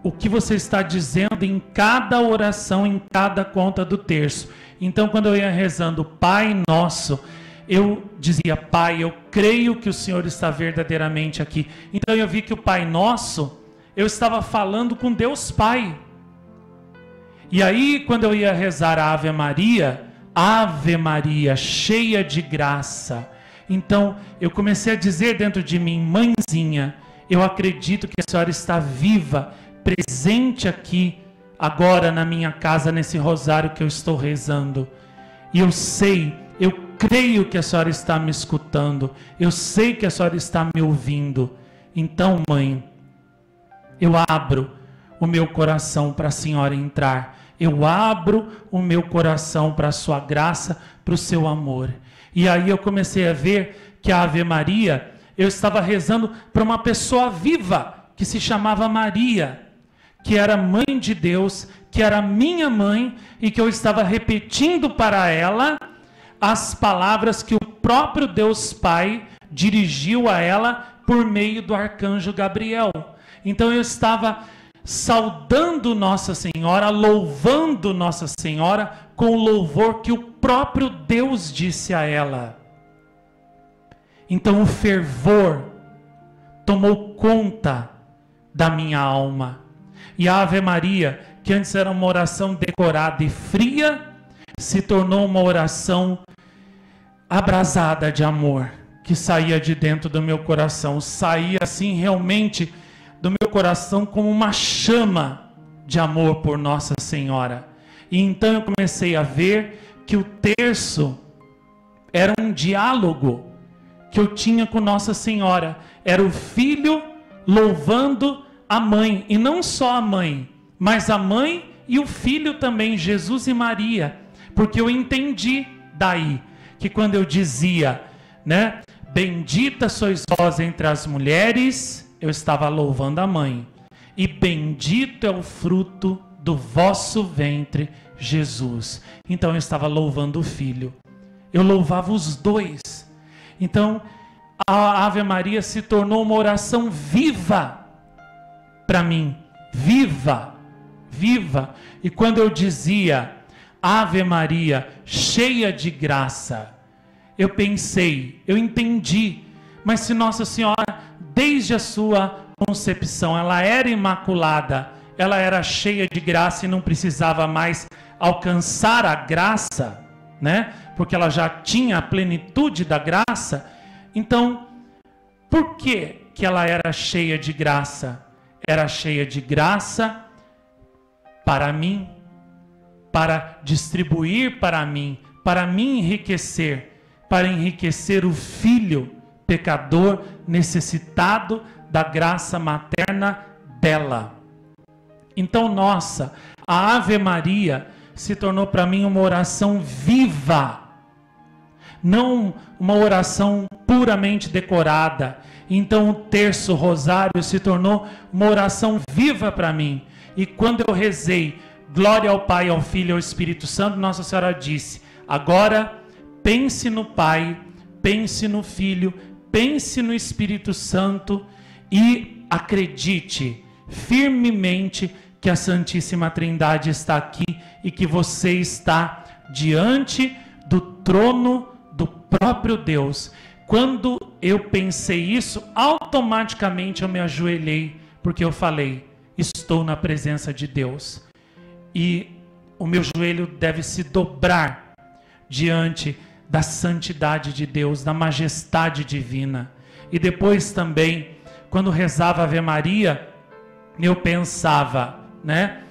o que você está dizendo em cada oração, em cada conta do terço. Então, quando eu ia rezando Pai Nosso, eu dizia, Pai, eu creio que o Senhor está verdadeiramente aqui. Então eu vi que o Pai Nosso, eu estava falando com Deus Pai. E aí, quando eu ia rezar a Ave Maria, cheia de graça, então eu comecei a dizer dentro de mim, mãezinha, eu acredito que a senhora está viva, presente aqui, agora na minha casa, nesse rosário que eu estou rezando. E eu sei, eu creio que a senhora está me escutando, eu sei que a senhora está me ouvindo. Então, mãe, eu abro o meu coração para a senhora entrar. Eu abro o meu coração para a sua graça, para o seu amor. E aí eu comecei a ver que a Ave Maria, eu estava rezando para uma pessoa viva, que se chamava Maria, que era mãe de Deus, que era minha mãe, e que eu estava repetindo para ela as palavras que o próprio Deus Pai dirigiu a ela por meio do arcanjo Gabriel. Então eu estava saudando Nossa Senhora, louvando Nossa Senhora com o louvor que o próprio Deus disse a ela. Então o fervor tomou conta da minha alma. E a Ave Maria, que antes era uma oração decorada e fria, se tornou uma oração abrasada de amor, que saía de dentro do meu coração, saía assim realmente do meu coração como uma chama de amor por Nossa Senhora. E então eu comecei a ver que o terço era um diálogo que eu tinha com Nossa Senhora. Era o filho louvando a mãe, e não só a mãe, mas a mãe e o filho também, Jesus e Maria, porque eu entendi daí que quando eu dizia, né, bendita sois vós entre as mulheres, eu estava louvando a mãe, e bendito é o fruto do vosso ventre, Jesus. Então eu estava louvando o filho, eu louvava os dois. Então a Ave Maria se tornou uma oração viva para mim, viva, viva. E quando eu dizia Ave Maria, cheia de graça, eu pensei, eu entendi, mas se Nossa Senhora, desde a sua concepção, ela era imaculada, ela era cheia de graça e não precisava mais alcançar a graça, né? Porque ela já tinha a plenitude da graça. Então, por que ela era cheia de graça? Era cheia de graça para mim, para distribuir para mim, para me enriquecer, para enriquecer o filho pecador necessitado da graça materna dela. Então, nossa, a Ave Maria se tornou para mim uma oração viva, não uma oração puramente decorada. Então o terço rosário se tornou uma oração viva para mim. E quando eu rezei glória ao Pai, ao Filho e ao Espírito Santo, Nossa Senhora disse: agora pense no Pai, pense no Filho, pense no Espírito Santo e acredite firmemente que a Santíssima Trindade está aqui e que você está diante do trono do próprio Deus. Quando eu pensei isso, automaticamente eu me ajoelhei, porque eu falei: estou na presença de Deus. E o meu joelho deve se dobrar diante da santidade de Deus, da majestade divina. E depois também, quando rezava Ave Maria, eu pensava, né?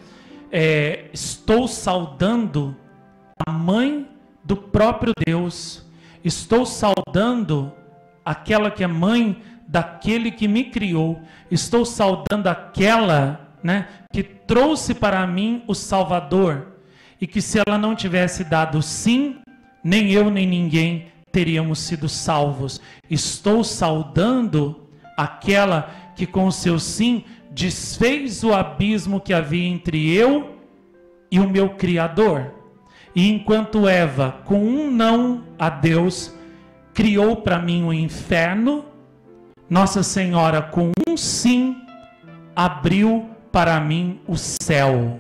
Estou saudando a mãe do próprio Deus. Estou saudando aquela que é mãe daquele que me criou. Estou saudando aquela, né, que trouxe para mim o Salvador. E que se ela não tivesse dado sim, nem eu nem ninguém teríamos sido salvos. Estou saudando aquela que com o seu sim desfez o abismo que havia entre eu e o meu Criador. E enquanto Eva, com um não a Deus, criou para mim o inferno, Nossa Senhora, com um sim, abriu para mim o céu.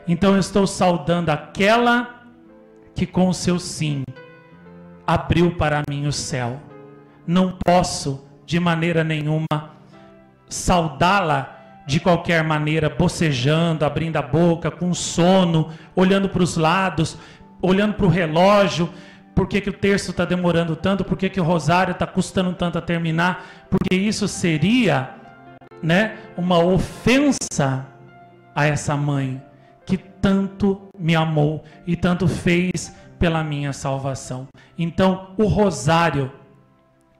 Então eu estou saudando aquela que com o seu sim abriu para mim o céu. Não posso de maneira nenhuma saudá-la de qualquer maneira, bocejando, abrindo a boca, com sono, olhando para os lados, olhando para o relógio. Por que o terço está demorando tanto? Por que o rosário está custando tanto a terminar? Porque isso seria, né, uma ofensa a essa mãe que tanto me amou e tanto fez pela minha salvação. Então o rosário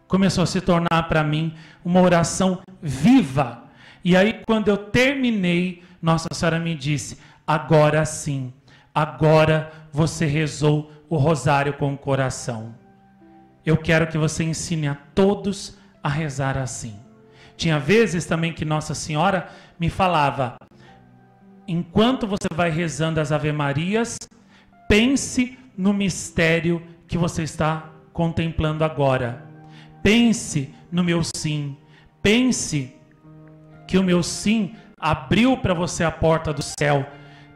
começou a se tornar para mim uma oração viva. E aí quando eu terminei, Nossa Senhora me disse: agora sim, agora você rezou o rosário com o coração. Eu quero que você ensine a todos a rezar assim. Tinha vezes também que Nossa Senhora me falava: enquanto você vai rezando as Ave Marias, pense no mistério que você está contemplando agora. Pense no meu sim. Pense que o meu sim abriu para você a porta do céu.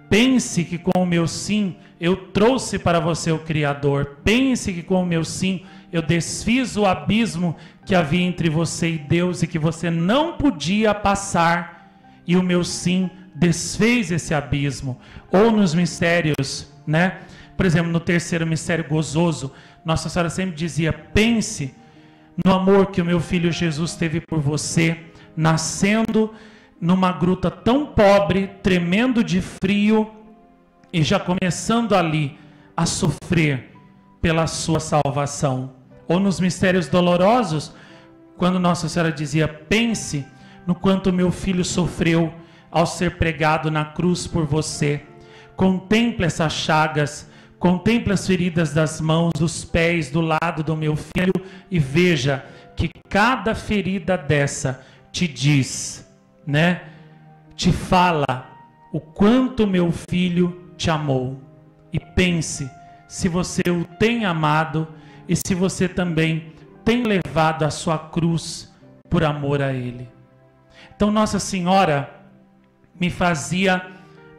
Pense que com o meu sim eu trouxe para você o Criador. Pense que com o meu sim eu desfiz o abismo que havia entre você e Deus e que você não podia passar. E o meu sim desfez esse abismo. Ou nos mistérios, né? Por exemplo, no terceiro mistério gozoso, Nossa Senhora sempre dizia: pense no amor que o meu filho Jesus teve por você, nascendo numa gruta tão pobre, tremendo de frio, e já começando ali a sofrer pela sua salvação. Ou nos mistérios dolorosos, quando Nossa Senhora dizia: pense no quanto meu filho sofreu ao ser pregado na cruz por você. Contemple essas chagas, contemple as feridas das mãos, dos pés, do lado do meu filho e veja que cada ferida dessa te diz, né? Te fala o quanto meu filho te amou. E pense se você o tem amado e se você também tem levado a sua cruz por amor a ele. Então Nossa Senhora me fazia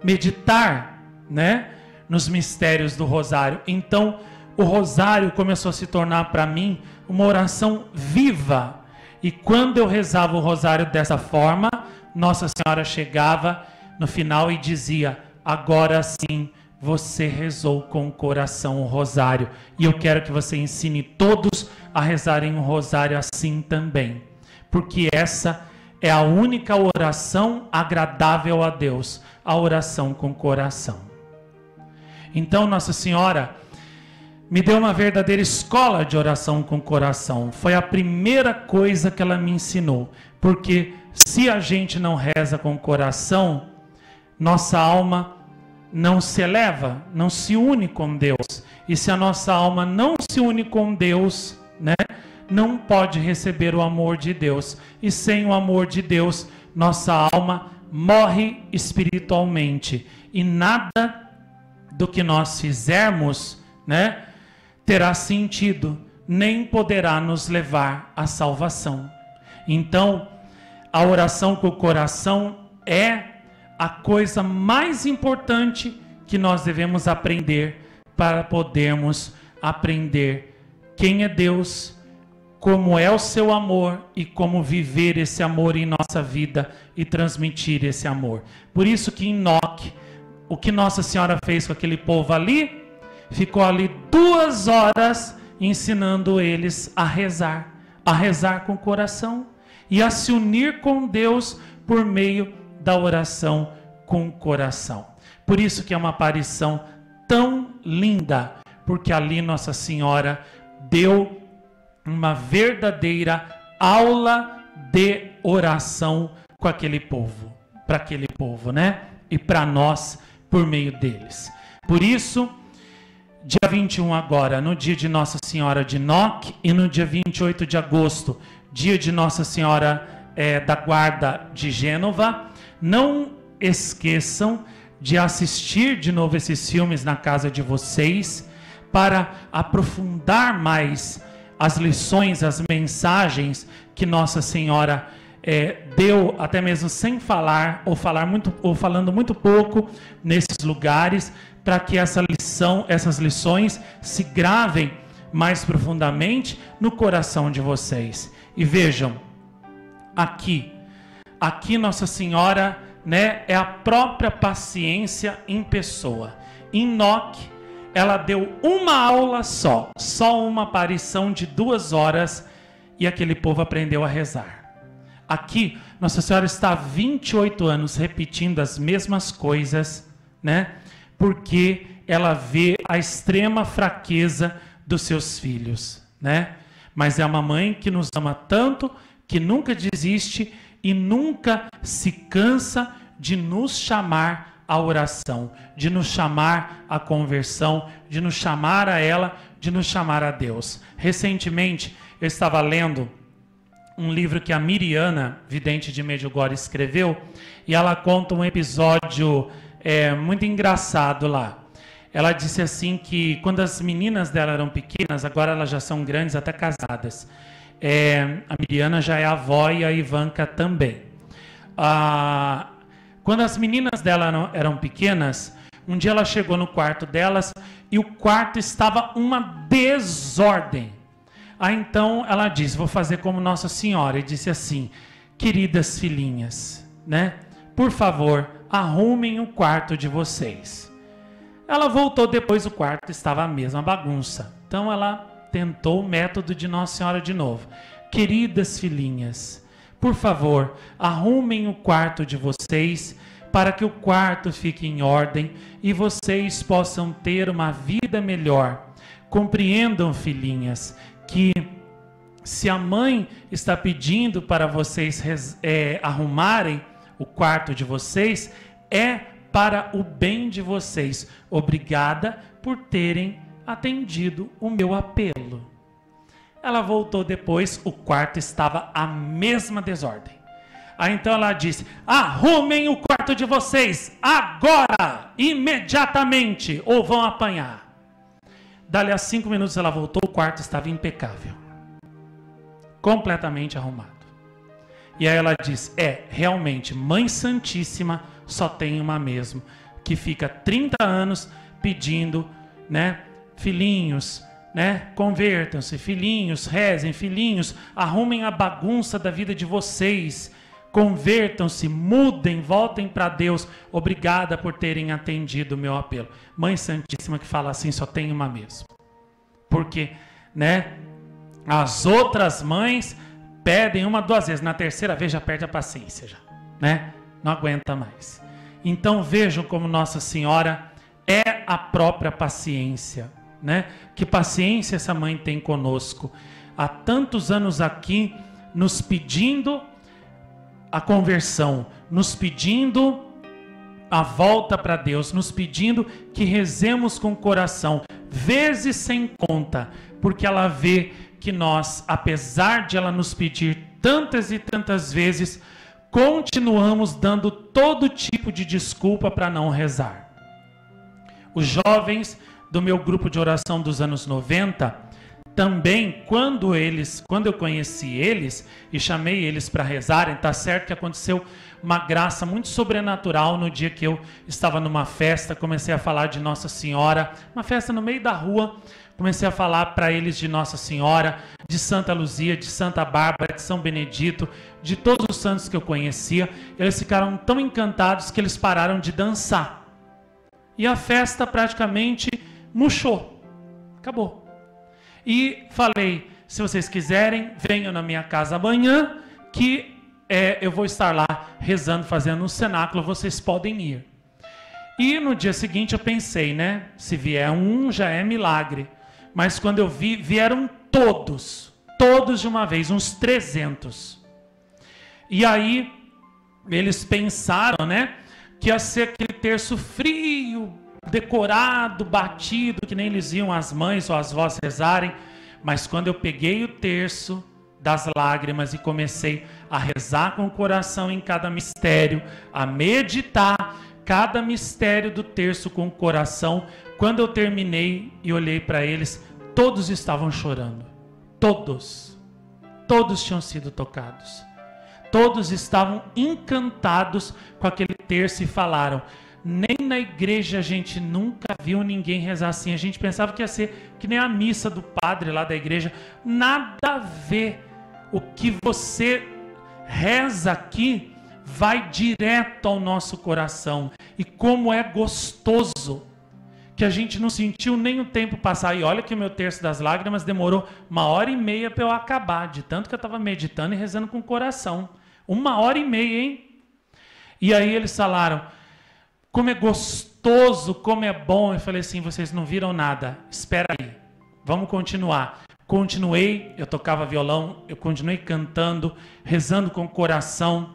meditar, né, nos mistérios do rosário. Então o rosário começou a se tornar para mim uma oração viva. E quando eu rezava o rosário dessa forma, Nossa Senhora chegava no final e dizia: agora sim você rezou com o coração o rosário. E eu quero que você ensine todos a rezarem o rosário assim também. Porque essa é a única oração agradável a Deus, a oração com o coração. Então Nossa Senhora me deu uma verdadeira escola de oração com o coração. Foi a primeira coisa que ela me ensinou. Porque se a gente não reza com o coração, nossa alma não se eleva, não se une com Deus. E se a nossa alma não se une com Deus, né, não pode receber o amor de Deus. E sem o amor de Deus, nossa alma morre espiritualmente. E nada do que nós fizermos, né, terá sentido, nem poderá nos levar à salvação. Então, a oração com o coração é a coisa mais importante que nós devemos aprender para podermos aprender quem é Deus, como é o seu amor e como viver esse amor em nossa vida e transmitir esse amor. Por isso que em Enoque, o que Nossa Senhora fez com aquele povo ali, ficou ali 2 horas ensinando eles a rezar com o coração e a se unir com Deus por meio da oração com o coração. Por isso que é uma aparição tão linda, porque ali Nossa Senhora deu uma verdadeira aula de oração com aquele povo, para aquele povo, né? E para nós, por meio deles. Por isso, dia 21 agora, no dia de Nossa Senhora de Enoque, e no dia 28 de agosto, dia de Nossa Senhora da Guarda de Gênova, não esqueçam de assistir de novo esses filmes na casa de vocês, para aprofundar mais as lições, as mensagens que Nossa Senhora deu, até mesmo sem falar, ou falando muito pouco nesses lugares, para que essas lições se gravem mais profundamente no coração de vocês. E vejam, aqui Nossa Senhora, né, é a própria paciência em pessoa. Em Enoque, ela deu uma aula só uma aparição de 2 horas, e aquele povo aprendeu a rezar. Aqui, Nossa Senhora está há 28 anos repetindo as mesmas coisas, né, porque ela vê a extrema fraqueza dos seus filhos, né? Mas é uma mãe que nos ama tanto, que nunca desiste e nunca se cansa de nos chamar à oração, de nos chamar à conversão, de nos chamar a ela, de nos chamar a Deus. Recentemente, eu estava lendo um livro que a Miriana, vidente de Medjugorje, escreveu, e ela conta um episódio muito engraçado lá. Ela disse assim que quando as meninas dela eram pequenas, agora elas já são grandes, até casadas, a Miriana já é avó e a Ivanka também. Quando as meninas dela eram pequenas, um dia ela chegou no quarto delas e o quarto estava uma desordem. Então ela disse: vou fazer como Nossa Senhora, e disse assim: queridas filhinhas, né, por favor, arrumem o quarto de vocês. Ela voltou depois, o quarto estava a mesma bagunça. Então ela tentou o método de Nossa Senhora de novo. Queridas filhinhas, por favor, arrumem o quarto de vocês, para que o quarto fique em ordem e vocês possam ter uma vida melhor. Compreendam, filhinhas, que se a mãe está pedindo para vocês arrumarem o quarto de vocês, é para o bem de vocês. Obrigada por terem atendido o meu apelo. Ela voltou depois, o quarto estava a mesma desordem. Aí então ela disse: arrumem o quarto de vocês, agora, imediatamente, ou vão apanhar. Dali a 5 minutos ela voltou, o quarto estava impecável, completamente arrumado. E aí ela diz: realmente, Mãe Santíssima só tem uma mesmo, que fica 30 anos pedindo, né, filhinhos, né, convertam-se, filhinhos, rezem, filhinhos, arrumem a bagunça da vida de vocês, convertam-se, mudem, voltem para Deus. Obrigada por terem atendido o meu apelo. Mãe Santíssima que fala assim, só tem uma mesmo. Porque, né, as outras mães pedem 1, 2 vezes, na terceira vez já perde a paciência, já, né? Não aguenta mais. Então vejam como Nossa Senhora é a própria paciência, né? Que paciência essa mãe tem conosco. Há tantos anos aqui, nos pedindo a conversão, nos pedindo a volta para Deus, nos pedindo que rezemos com o coração, vezes sem conta, porque ela vê que nós, apesar de ela nos pedir tantas e tantas vezes, continuamos dando todo tipo de desculpa para não rezar. Os jovens do meu grupo de oração dos anos 90, também, quando eu conheci eles e chamei eles para rezarem, tá certo que aconteceu uma graça muito sobrenatural no dia que eu estava numa festa, comecei a falar de Nossa Senhora, uma festa no meio da rua, comecei a falar para eles de Nossa Senhora, de Santa Luzia, de Santa Bárbara, de São Benedito, de todos os santos que eu conhecia. Eles ficaram tão encantados que eles pararam de dançar. E a festa praticamente murchou. Acabou. E falei, se vocês quiserem, venham na minha casa amanhã, que eu vou estar lá rezando, fazendo um cenáculo, vocês podem ir. E no dia seguinte eu pensei, né? Se vier um, já é milagre. Mas quando eu vi, vieram todos de uma vez, uns 300. E aí, eles pensaram, né? Que ia ser aquele terço frio, decorado, batido, que nem eles iam as mães ou as vós rezarem. Mas quando eu peguei o terço das lágrimas e comecei a rezar com o coração em cada mistério, a meditar cada mistério do terço com o coração, quando eu terminei e olhei para eles, todos estavam chorando. Todos tinham sido tocados. Todos estavam encantados com aquele terço e falaram: nem na igreja a gente nunca viu ninguém rezar assim. A gente pensava que ia ser que nem a missa do padre lá da igreja. Nada a ver. O que você reza aqui vai direto ao nosso coração. E como é gostoso, que a gente não sentiu nem o tempo passar. E olha que o meu terço das lágrimas demorou 1h30 para eu acabar, de tanto que eu estava meditando e rezando com o coração. 1h30, hein? E aí eles falaram: como é gostoso, como é bom. Eu falei assim: vocês não viram nada, espera aí, vamos continuar. Continuei, eu tocava violão, eu continuei cantando, rezando com o coração.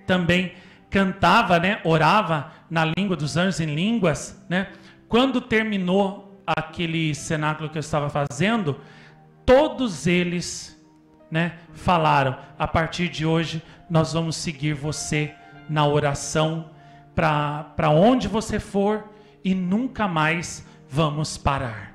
Também cantava, né? Orava na língua dos anjos, em línguas, né? Quando terminou aquele cenáculo que eu estava fazendo, todos eles, né, falaram: a partir de hoje nós vamos seguir você na oração, para onde você for, e nunca mais vamos parar.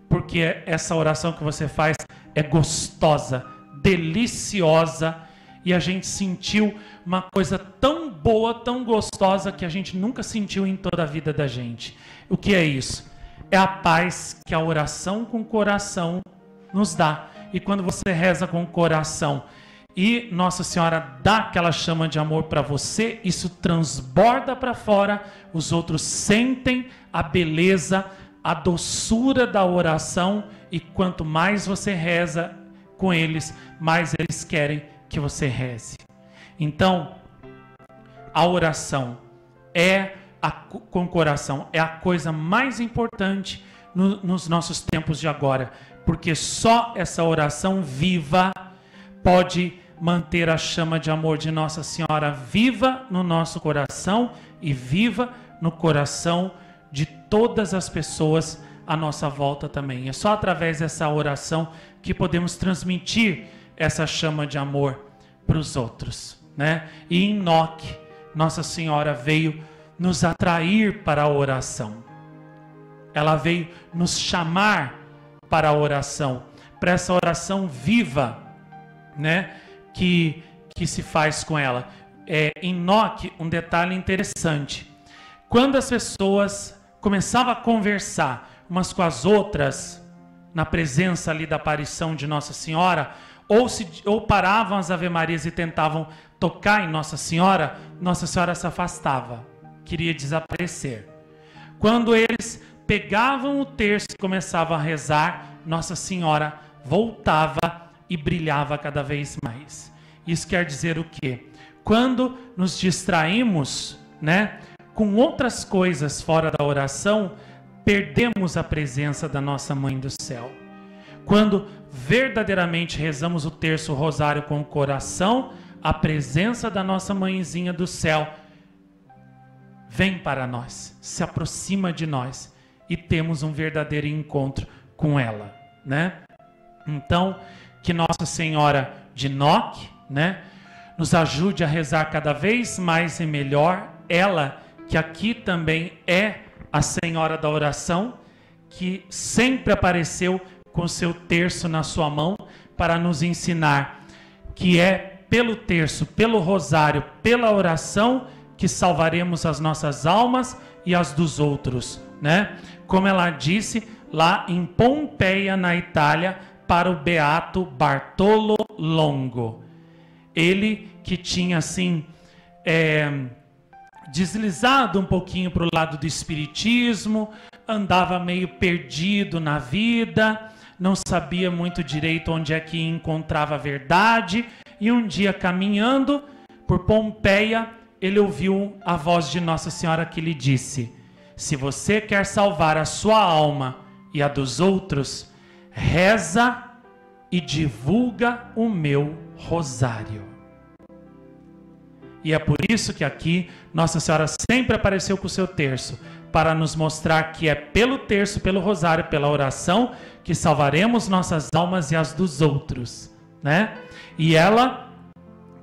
Porque essa oração que você faz é gostosa, deliciosa, e a gente sentiu uma coisa tão boa, tão gostosa, que a gente nunca sentiu em toda a vida da gente. O que é isso? É a paz que a oração com o coração nos dá. E quando você reza com o coração e Nossa Senhora dá aquela chama de amor para você, isso transborda para fora, os outros sentem a beleza, a doçura da oração, e quanto mais você reza com eles, mais eles querem que você reze. Então, a oração com o coração. É a coisa mais importante nos nossos tempos de agora. Porque só essa oração viva pode manter a chama de amor de Nossa Senhora viva no nosso coração e viva no coração de todas as pessoas à nossa volta também. É só através dessa oração que podemos transmitir essa chama de amor para os outros, né? E em Enoque, Nossa Senhora veio nos atrair para a oração. Ela veio nos chamar para a oração, para essa oração viva, né? Que se faz com ela. Em Enoque, um detalhe interessante. Quando as pessoas começavam a conversar umas com as outras, na presença ali da aparição de Nossa Senhora, ou paravam as Ave-Marias e tentavam tocar em Nossa Senhora se afastava, queria desaparecer. Quando eles pegavam o terço e começavam a rezar, Nossa Senhora voltava e brilhava cada vez mais. Isso quer dizer o quê? Quando nos distraímos, né, com outras coisas fora da oração, perdemos a presença da nossa Mãe do Céu. Quando verdadeiramente rezamos o terço, o rosário com o coração, a presença da nossa Mãezinha do Céu vem para nós, se aproxima de nós e temos um verdadeiro encontro com ela, né? Então, que Nossa Senhora de Enoque, né, nos ajude a rezar cada vez mais e melhor. Ela, que aqui também é a Senhora da oração, que sempre apareceu com seu terço na sua mão para nos ensinar que é pelo terço, pelo rosário, pela oração que salvaremos as nossas almas e as dos outros, né? Como ela disse lá em Pompeia, na Itália, para o beato Bartolo Longo. Ele que tinha assim deslizado um pouquinho para o lado do espiritismo, andava meio perdido na vida, não sabia muito direito onde é que encontrava a verdade, e um dia caminhando por Pompeia, ele ouviu a voz de Nossa Senhora que lhe disse: se você quer salvar a sua alma e a dos outros, reza e divulga o meu rosário. E é por isso que aqui Nossa Senhora sempre apareceu com o seu terço, para nos mostrar que é pelo terço, pelo rosário, pela oração, que salvaremos nossas almas e as dos outros, né? E ela,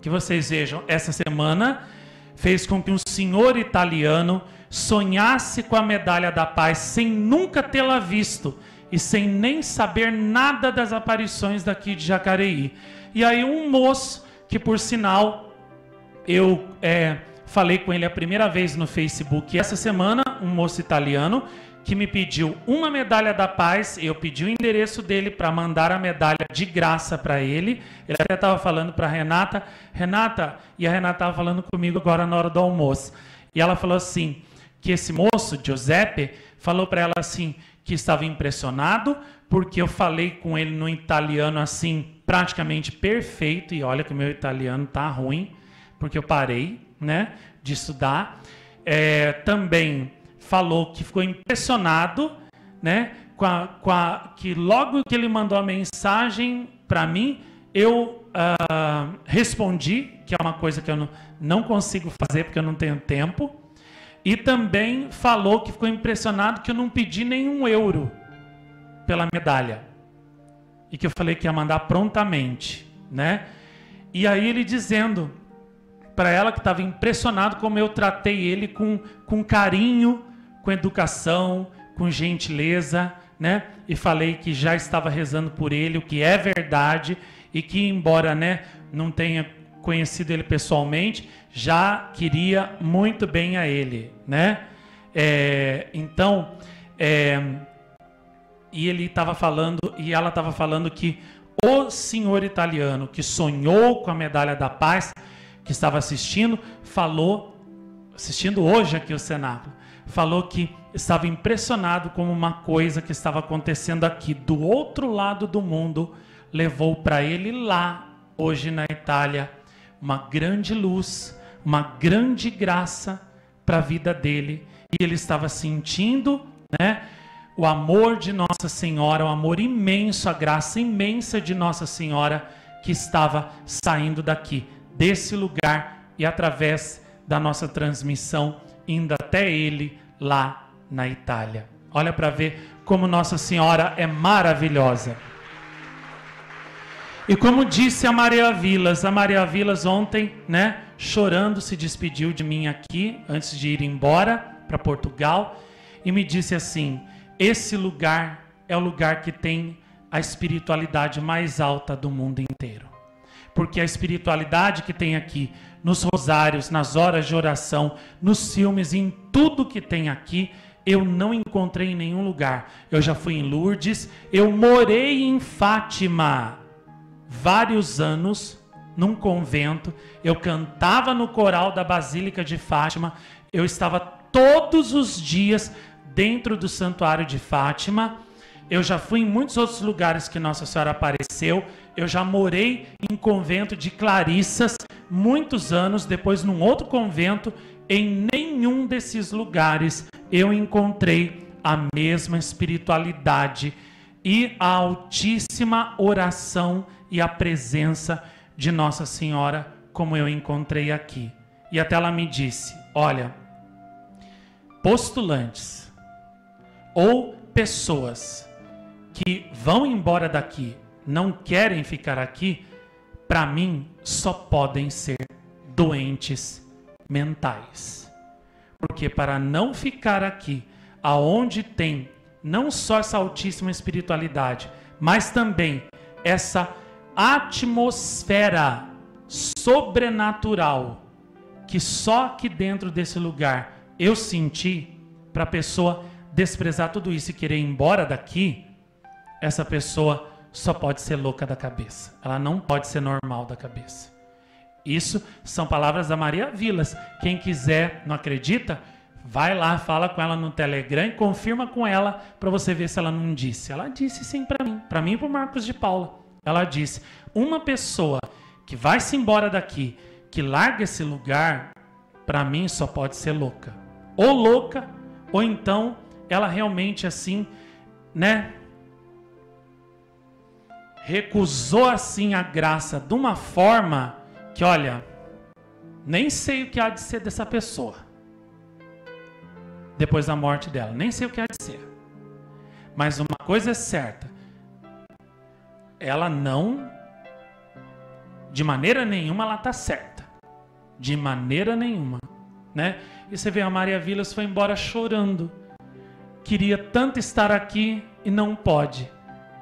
que vocês vejam, essa semana fez com que um senhor italiano sonhasse com a medalha da paz sem nunca tê-la visto e sem nem saber nada das aparições daqui de Jacareí. E aí um moço, que por sinal eu falei com ele a primeira vez no Facebook essa semana, um moço italiano que me pediu uma medalha da paz. Eu pedi o endereço dele para mandar a medalha de graça para ele. Ele até estava falando para a Renata, e a Renata estava falando comigo agora na hora do almoço. E ela falou assim, que esse moço, Giuseppe, falou para ela assim, que estava impressionado, porque eu falei com ele no italiano assim, praticamente perfeito, e olha que o meu italiano tá ruim, porque eu parei, né, de estudar. Também falou que ficou impressionado, né, que logo que ele mandou a mensagem para mim, eu respondi, que é uma coisa que eu não consigo fazer porque eu não tenho tempo. E também falou que ficou impressionado que eu não pedi nenhum euro pela medalha. E que eu falei que ia mandar prontamente, né? E aí ele dizendo para ela que estava impressionado como eu tratei ele com carinho, com educação, com gentileza, né? E falei que já estava rezando por ele, o que é verdade, e que embora, né, não tenha conhecido ele pessoalmente, já queria muito bem a ele, né? E ele estava falando, e ela estava falando que o senhor italiano que sonhou com a medalha da paz, que estava assistindo hoje aqui o cenáculo, falou que estava impressionado com uma coisa que estava acontecendo aqui do outro lado do mundo, levou para ele lá, hoje na Itália, uma grande luz, uma grande graça para a vida dele. E ele estava sentindo, né, o amor de Nossa Senhora, o amor imenso, a graça imensa de Nossa Senhora que estava saindo daqui, desse lugar, e através da nossa transmissão, indo até ele lá na Itália. Olha para ver como Nossa Senhora é maravilhosa. E como disse a Maria Vilas ontem, né, chorando, se despediu de mim aqui, antes de ir embora para Portugal, e me disse assim: esse lugar é o lugar que tem a espiritualidade mais alta do mundo inteiro. Porque a espiritualidade que tem aqui, nos rosários, nas horas de oração, nos filmes, em tudo que tem aqui, eu não encontrei em nenhum lugar. Eu já fui em Lourdes, eu morei em Fátima vários anos, num convento, eu cantava no coral da Basílica de Fátima, eu estava todos os dias dentro do Santuário de Fátima. Eu já fui em muitos outros lugares que Nossa Senhora apareceu. Eu já morei em convento de Clarissas muitos anos, depois num outro convento. Em nenhum desses lugares eu encontrei a mesma espiritualidade e a altíssima oração e a presença de Nossa Senhora como eu encontrei aqui. E até ela me disse: olha, postulantes ou pessoas que vão embora daqui, não querem ficar aqui, para mim só podem ser doentes mentais. Porque para não ficar aqui, aonde tem não só essa altíssima espiritualidade, mas também essa atmosfera sobrenatural que só aqui dentro desse lugar eu senti, para a pessoa desprezar tudo isso e querer ir embora daqui, essa pessoa só pode ser louca da cabeça. Ela não pode ser normal da cabeça. Isso são palavras da Maria Vilas. Quem quiser, não acredita? Vai lá, fala com ela no Telegram e confirma com ela para você ver se ela não disse. Ela disse sim para mim e para o Marcos de Paula. Ela disse: uma pessoa que vai se embora daqui, que larga esse lugar, para mim só pode ser louca. Ou louca, ou então ela realmente assim, né, recusou assim a graça de uma forma que, olha, nem sei o que há de ser dessa pessoa depois da morte dela, nem sei o que há de ser. Mas uma coisa é certa, ela não, de maneira nenhuma ela está certa, de maneira nenhuma, né? E você vê, a Maria Vilas foi embora chorando, queria tanto estar aqui e não pode,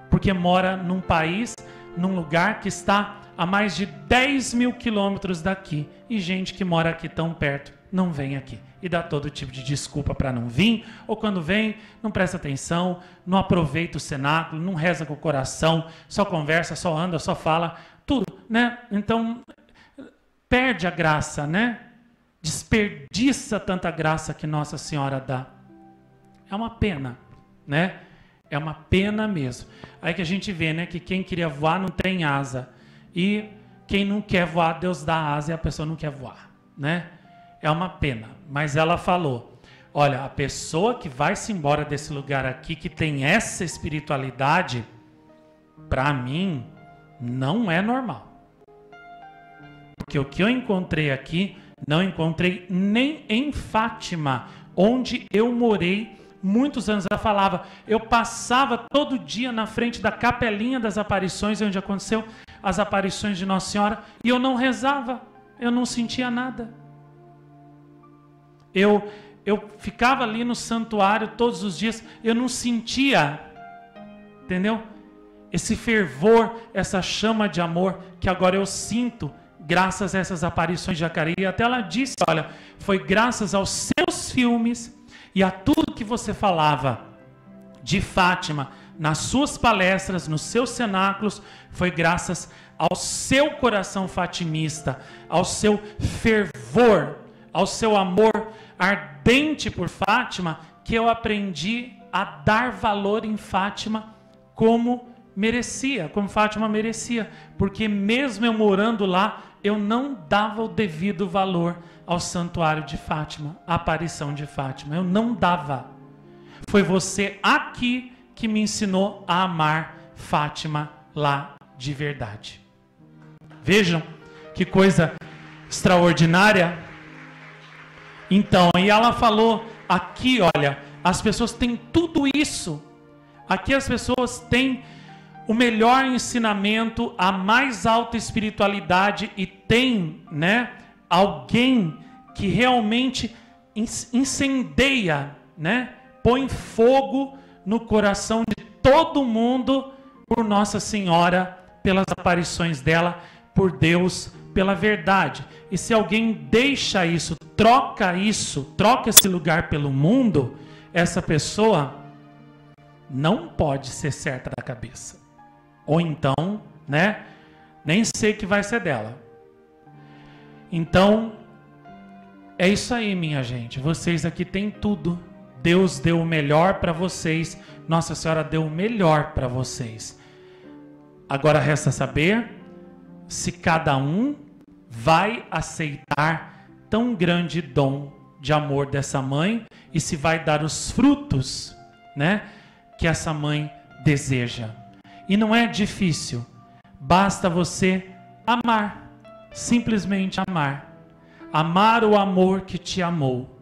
porque mora num país, num lugar que está a mais de 10 mil quilômetros daqui, e gente que mora aqui tão perto não vem aqui, e dá todo tipo de desculpa para não vir, ou quando vem, não presta atenção, não aproveita o cenáculo, não reza com o coração, só conversa, só anda, só fala, tudo, né? Então, perde a graça, né? Desperdiça tanta graça que Nossa Senhora dá. É uma pena, né? É uma pena mesmo. Aí que a gente vê, né, que quem queria voar não tem asa. E quem não quer voar, Deus dá asa e a pessoa não quer voar, né? É uma pena. Mas ela falou: olha, a pessoa que vai se embora desse lugar aqui, que tem essa espiritualidade, para mim, não é normal. Porque o que eu encontrei aqui, não encontrei nem em Fátima, onde eu morei muitos anos. Ela falava, eu passava todo dia na frente da capelinha das aparições, onde aconteceu as aparições de Nossa Senhora, e eu não rezava, eu não sentia nada. Eu ficava ali no santuário todos os dias, eu não sentia, entendeu? Esse fervor, essa chama de amor que agora eu sinto graças a essas aparições de Jacareí. E até ela disse, olha, foi graças aos seus filmes e a tudo que você falava de Fátima, nas suas palestras, nos seus cenáculos, foi graças ao seu coração fatimista, ao seu fervor, ao seu amor ardente por Fátima, que eu aprendi a dar valor em Fátima como merecia, como Fátima merecia, porque mesmo eu morando lá, eu não dava o devido valor ao santuário de Fátima, a aparição de Fátima. Eu não dava. Foi você aqui que me ensinou a amar Fátima lá de verdade. Vejam que coisa extraordinária. Então, e ela falou aqui, olha, as pessoas têm tudo isso. Aqui as pessoas têm o melhor ensinamento, a mais alta espiritualidade e tem, né, alguém que realmente incendeia, né, põe fogo no coração de todo mundo por Nossa Senhora, pelas aparições dela, por Deus, pela verdade. E se alguém deixa isso, troca esse lugar pelo mundo, essa pessoa não pode ser certa da cabeça. Ou então, né, nem sei que vai ser dela. Então, é isso aí, minha gente. Vocês aqui têm tudo. Deus deu o melhor para vocês. Nossa Senhora deu o melhor para vocês. Agora resta saber se cada um vai aceitar tão grande dom de amor dessa mãe e se vai dar os frutos, né, que essa mãe deseja. E não é difícil. Basta você amar. Simplesmente amar. Amar o amor que te amou.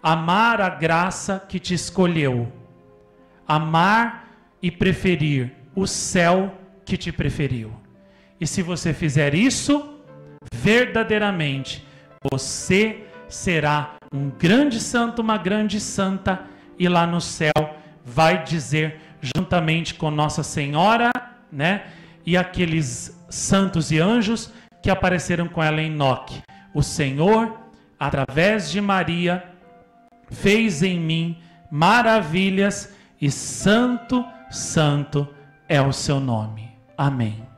Amar a graça que te escolheu. Amar e preferir o céu que te preferiu. E se você fizer isso, verdadeiramente, você será um grande santo, uma grande santa, e lá no céu vai dizer, juntamente com Nossa Senhora, né, e aqueles santos e anjos que apareceram com ela em Enoque: o Senhor, através de Maria, fez em mim maravilhas, e santo, santo é o seu nome. Amém.